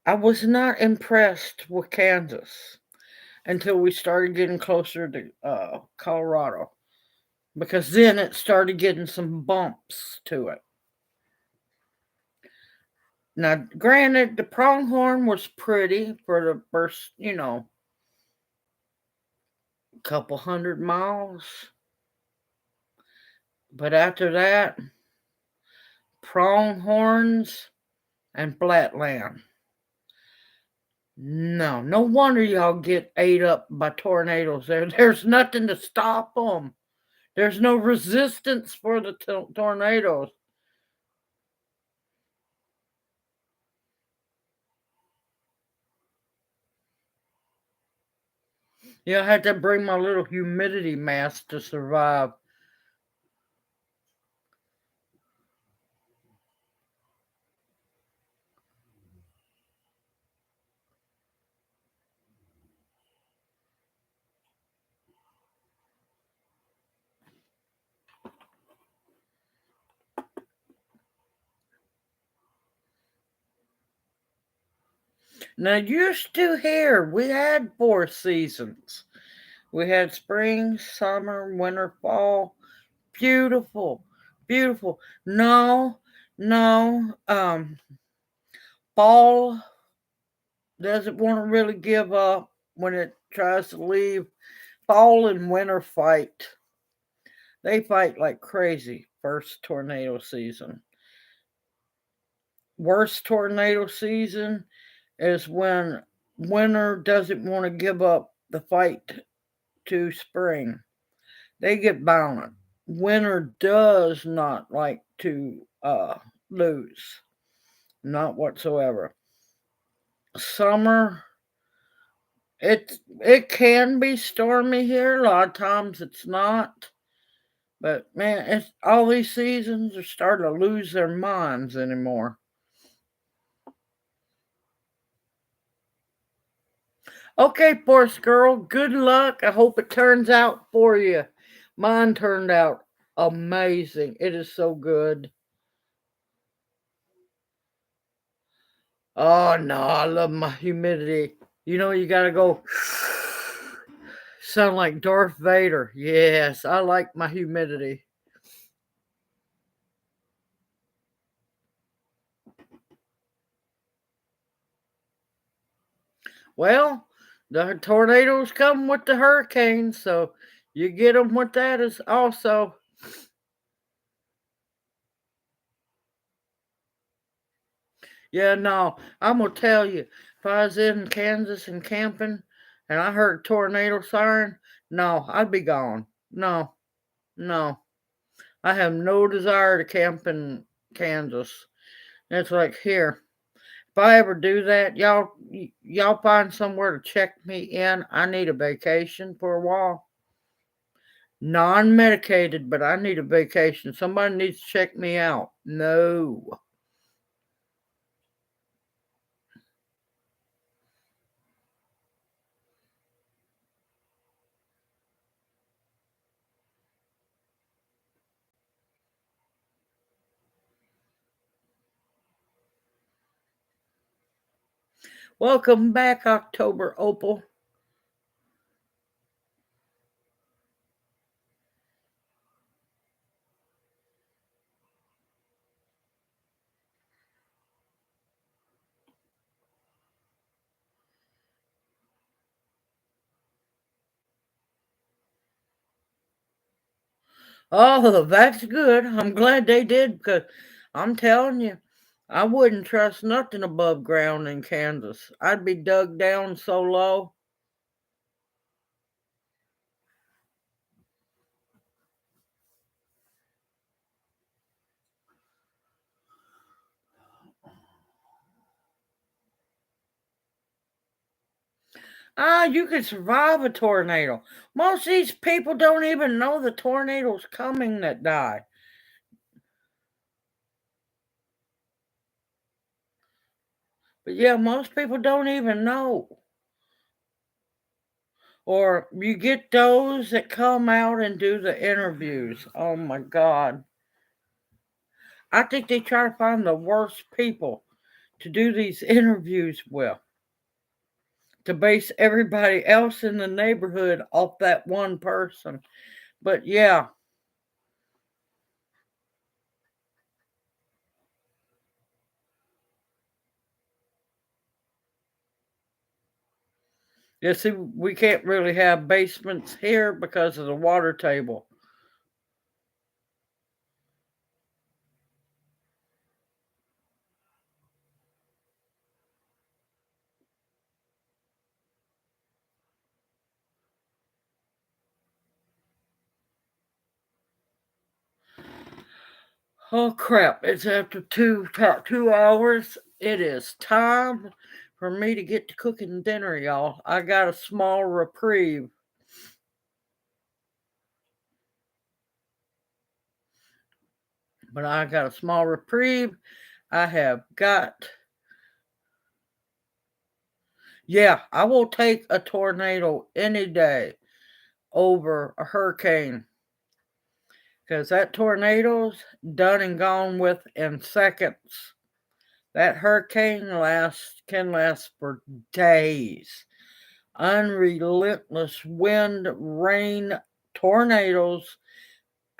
I was not impressed with Kansas until we started getting closer to Colorado because then it started getting some bumps to it. Now, granted, the pronghorn was pretty for the first, couple 100 miles. But after that, pronghorns and flatland. No, no wonder y'all get ate up by tornadoes. There's nothing to stop them. There's no resistance for the tornadoes. Yeah, I had to bring my little humidity mask to survive. Now, used to here, we had 4 seasons. We had spring, summer, winter, fall. Beautiful, beautiful. No, no, fall doesn't want to really give up when it tries to leave. Fall and winter fight. They fight like crazy. First tornado season. Worst tornado season is when winter doesn't want to give up the fight to spring. They get violent. Winter does not like to lose. Not whatsoever. Summer, it can be stormy here. A lot of times it's not. But man, it's all these seasons are starting to lose their minds anymore. Okay, Force Girl, good luck. I hope it turns out for you. Mine turned out amazing. It is so good. Oh no, I love my humidity. You gotta go sound like Darth Vader. Yes, I like my humidity. Well, the tornadoes come with the hurricanes, so you get them with that as also. Yeah, no, I'm gonna tell you, if I was in Kansas and camping, and I heard a tornado siren, no, I'd be gone. No, no. I have no desire to camp in Kansas. It's like, here, if I ever do that, y'all find somewhere to check me in. I need a vacation for a while. Non-medicated, but I need a vacation. Somebody needs to check me out. No. Welcome back, October Opal. Oh, that's good. I'm glad they did because I'm telling you, I wouldn't trust nothing above ground in Kansas. I'd be dug down so low. Ah, you could survive a tornado. Most of these people don't even know the tornado's coming that die. But yeah, most people don't even know. Or you get those that come out and do the interviews. Oh my God. I think they try to find the worst people to do these interviews with, to base everybody else in the neighborhood off that one person. But yeah, you see, we can't really have basements here because of the water table. Oh crap! It's after 2 hours. It is time for me to get to cooking dinner, y'all. I got a small reprieve. But I got a small reprieve. I have got, yeah, I will take a tornado any day over a hurricane because that tornado's done and gone with in seconds. That hurricane can last for days. Unrelentless wind, rain, tornadoes,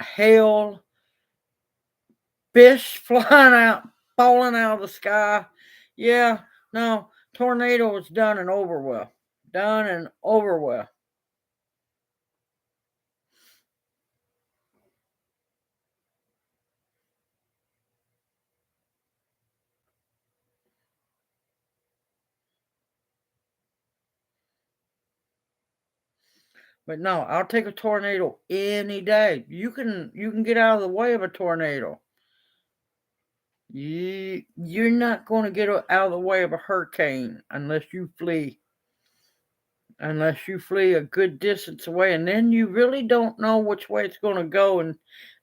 hail, fish flying out, falling out of the sky. Yeah, no, tornado is done and over with. Done and over with. But no, I'll take a tornado any day. You can get out of the way of a tornado. You're not going to get out of the way of a hurricane unless you flee. Unless you flee a good distance away, and then you really don't know which way it's going to go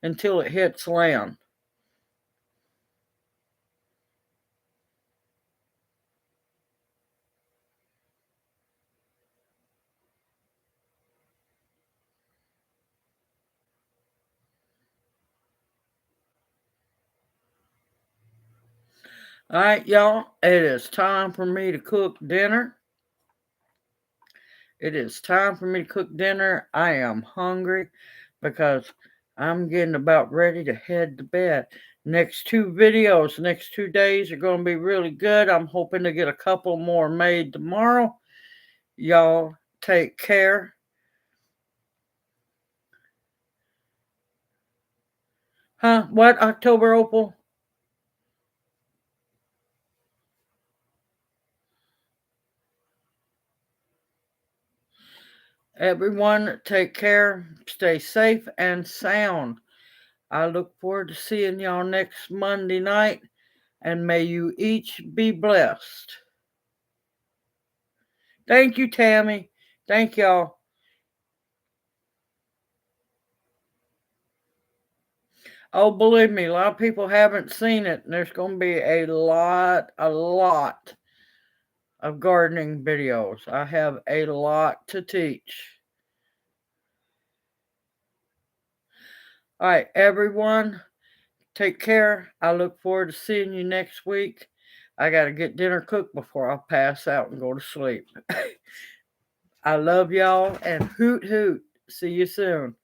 until it hits land. All right, y'all, it is time for me to cook dinner. It is time for me to cook dinner. I am hungry because I'm getting about ready to head to bed. Next 2 days are going to be really good. I'm hoping to get a couple more made tomorrow. Y'all take care. Huh? What? October Opal? Everyone, take care, stay safe and sound. I look forward to seeing y'all next Monday night, and may you each be blessed. Thank you, Tammy. Thank y'all. Oh, believe me, a lot of people haven't seen it, and there's going to be a lot of gardening videos. I have a lot to teach. All right, everyone, take care. I look forward to seeing you next week. I got to get dinner cooked before I pass out and go to sleep. I love y'all, and hoot hoot. See you soon.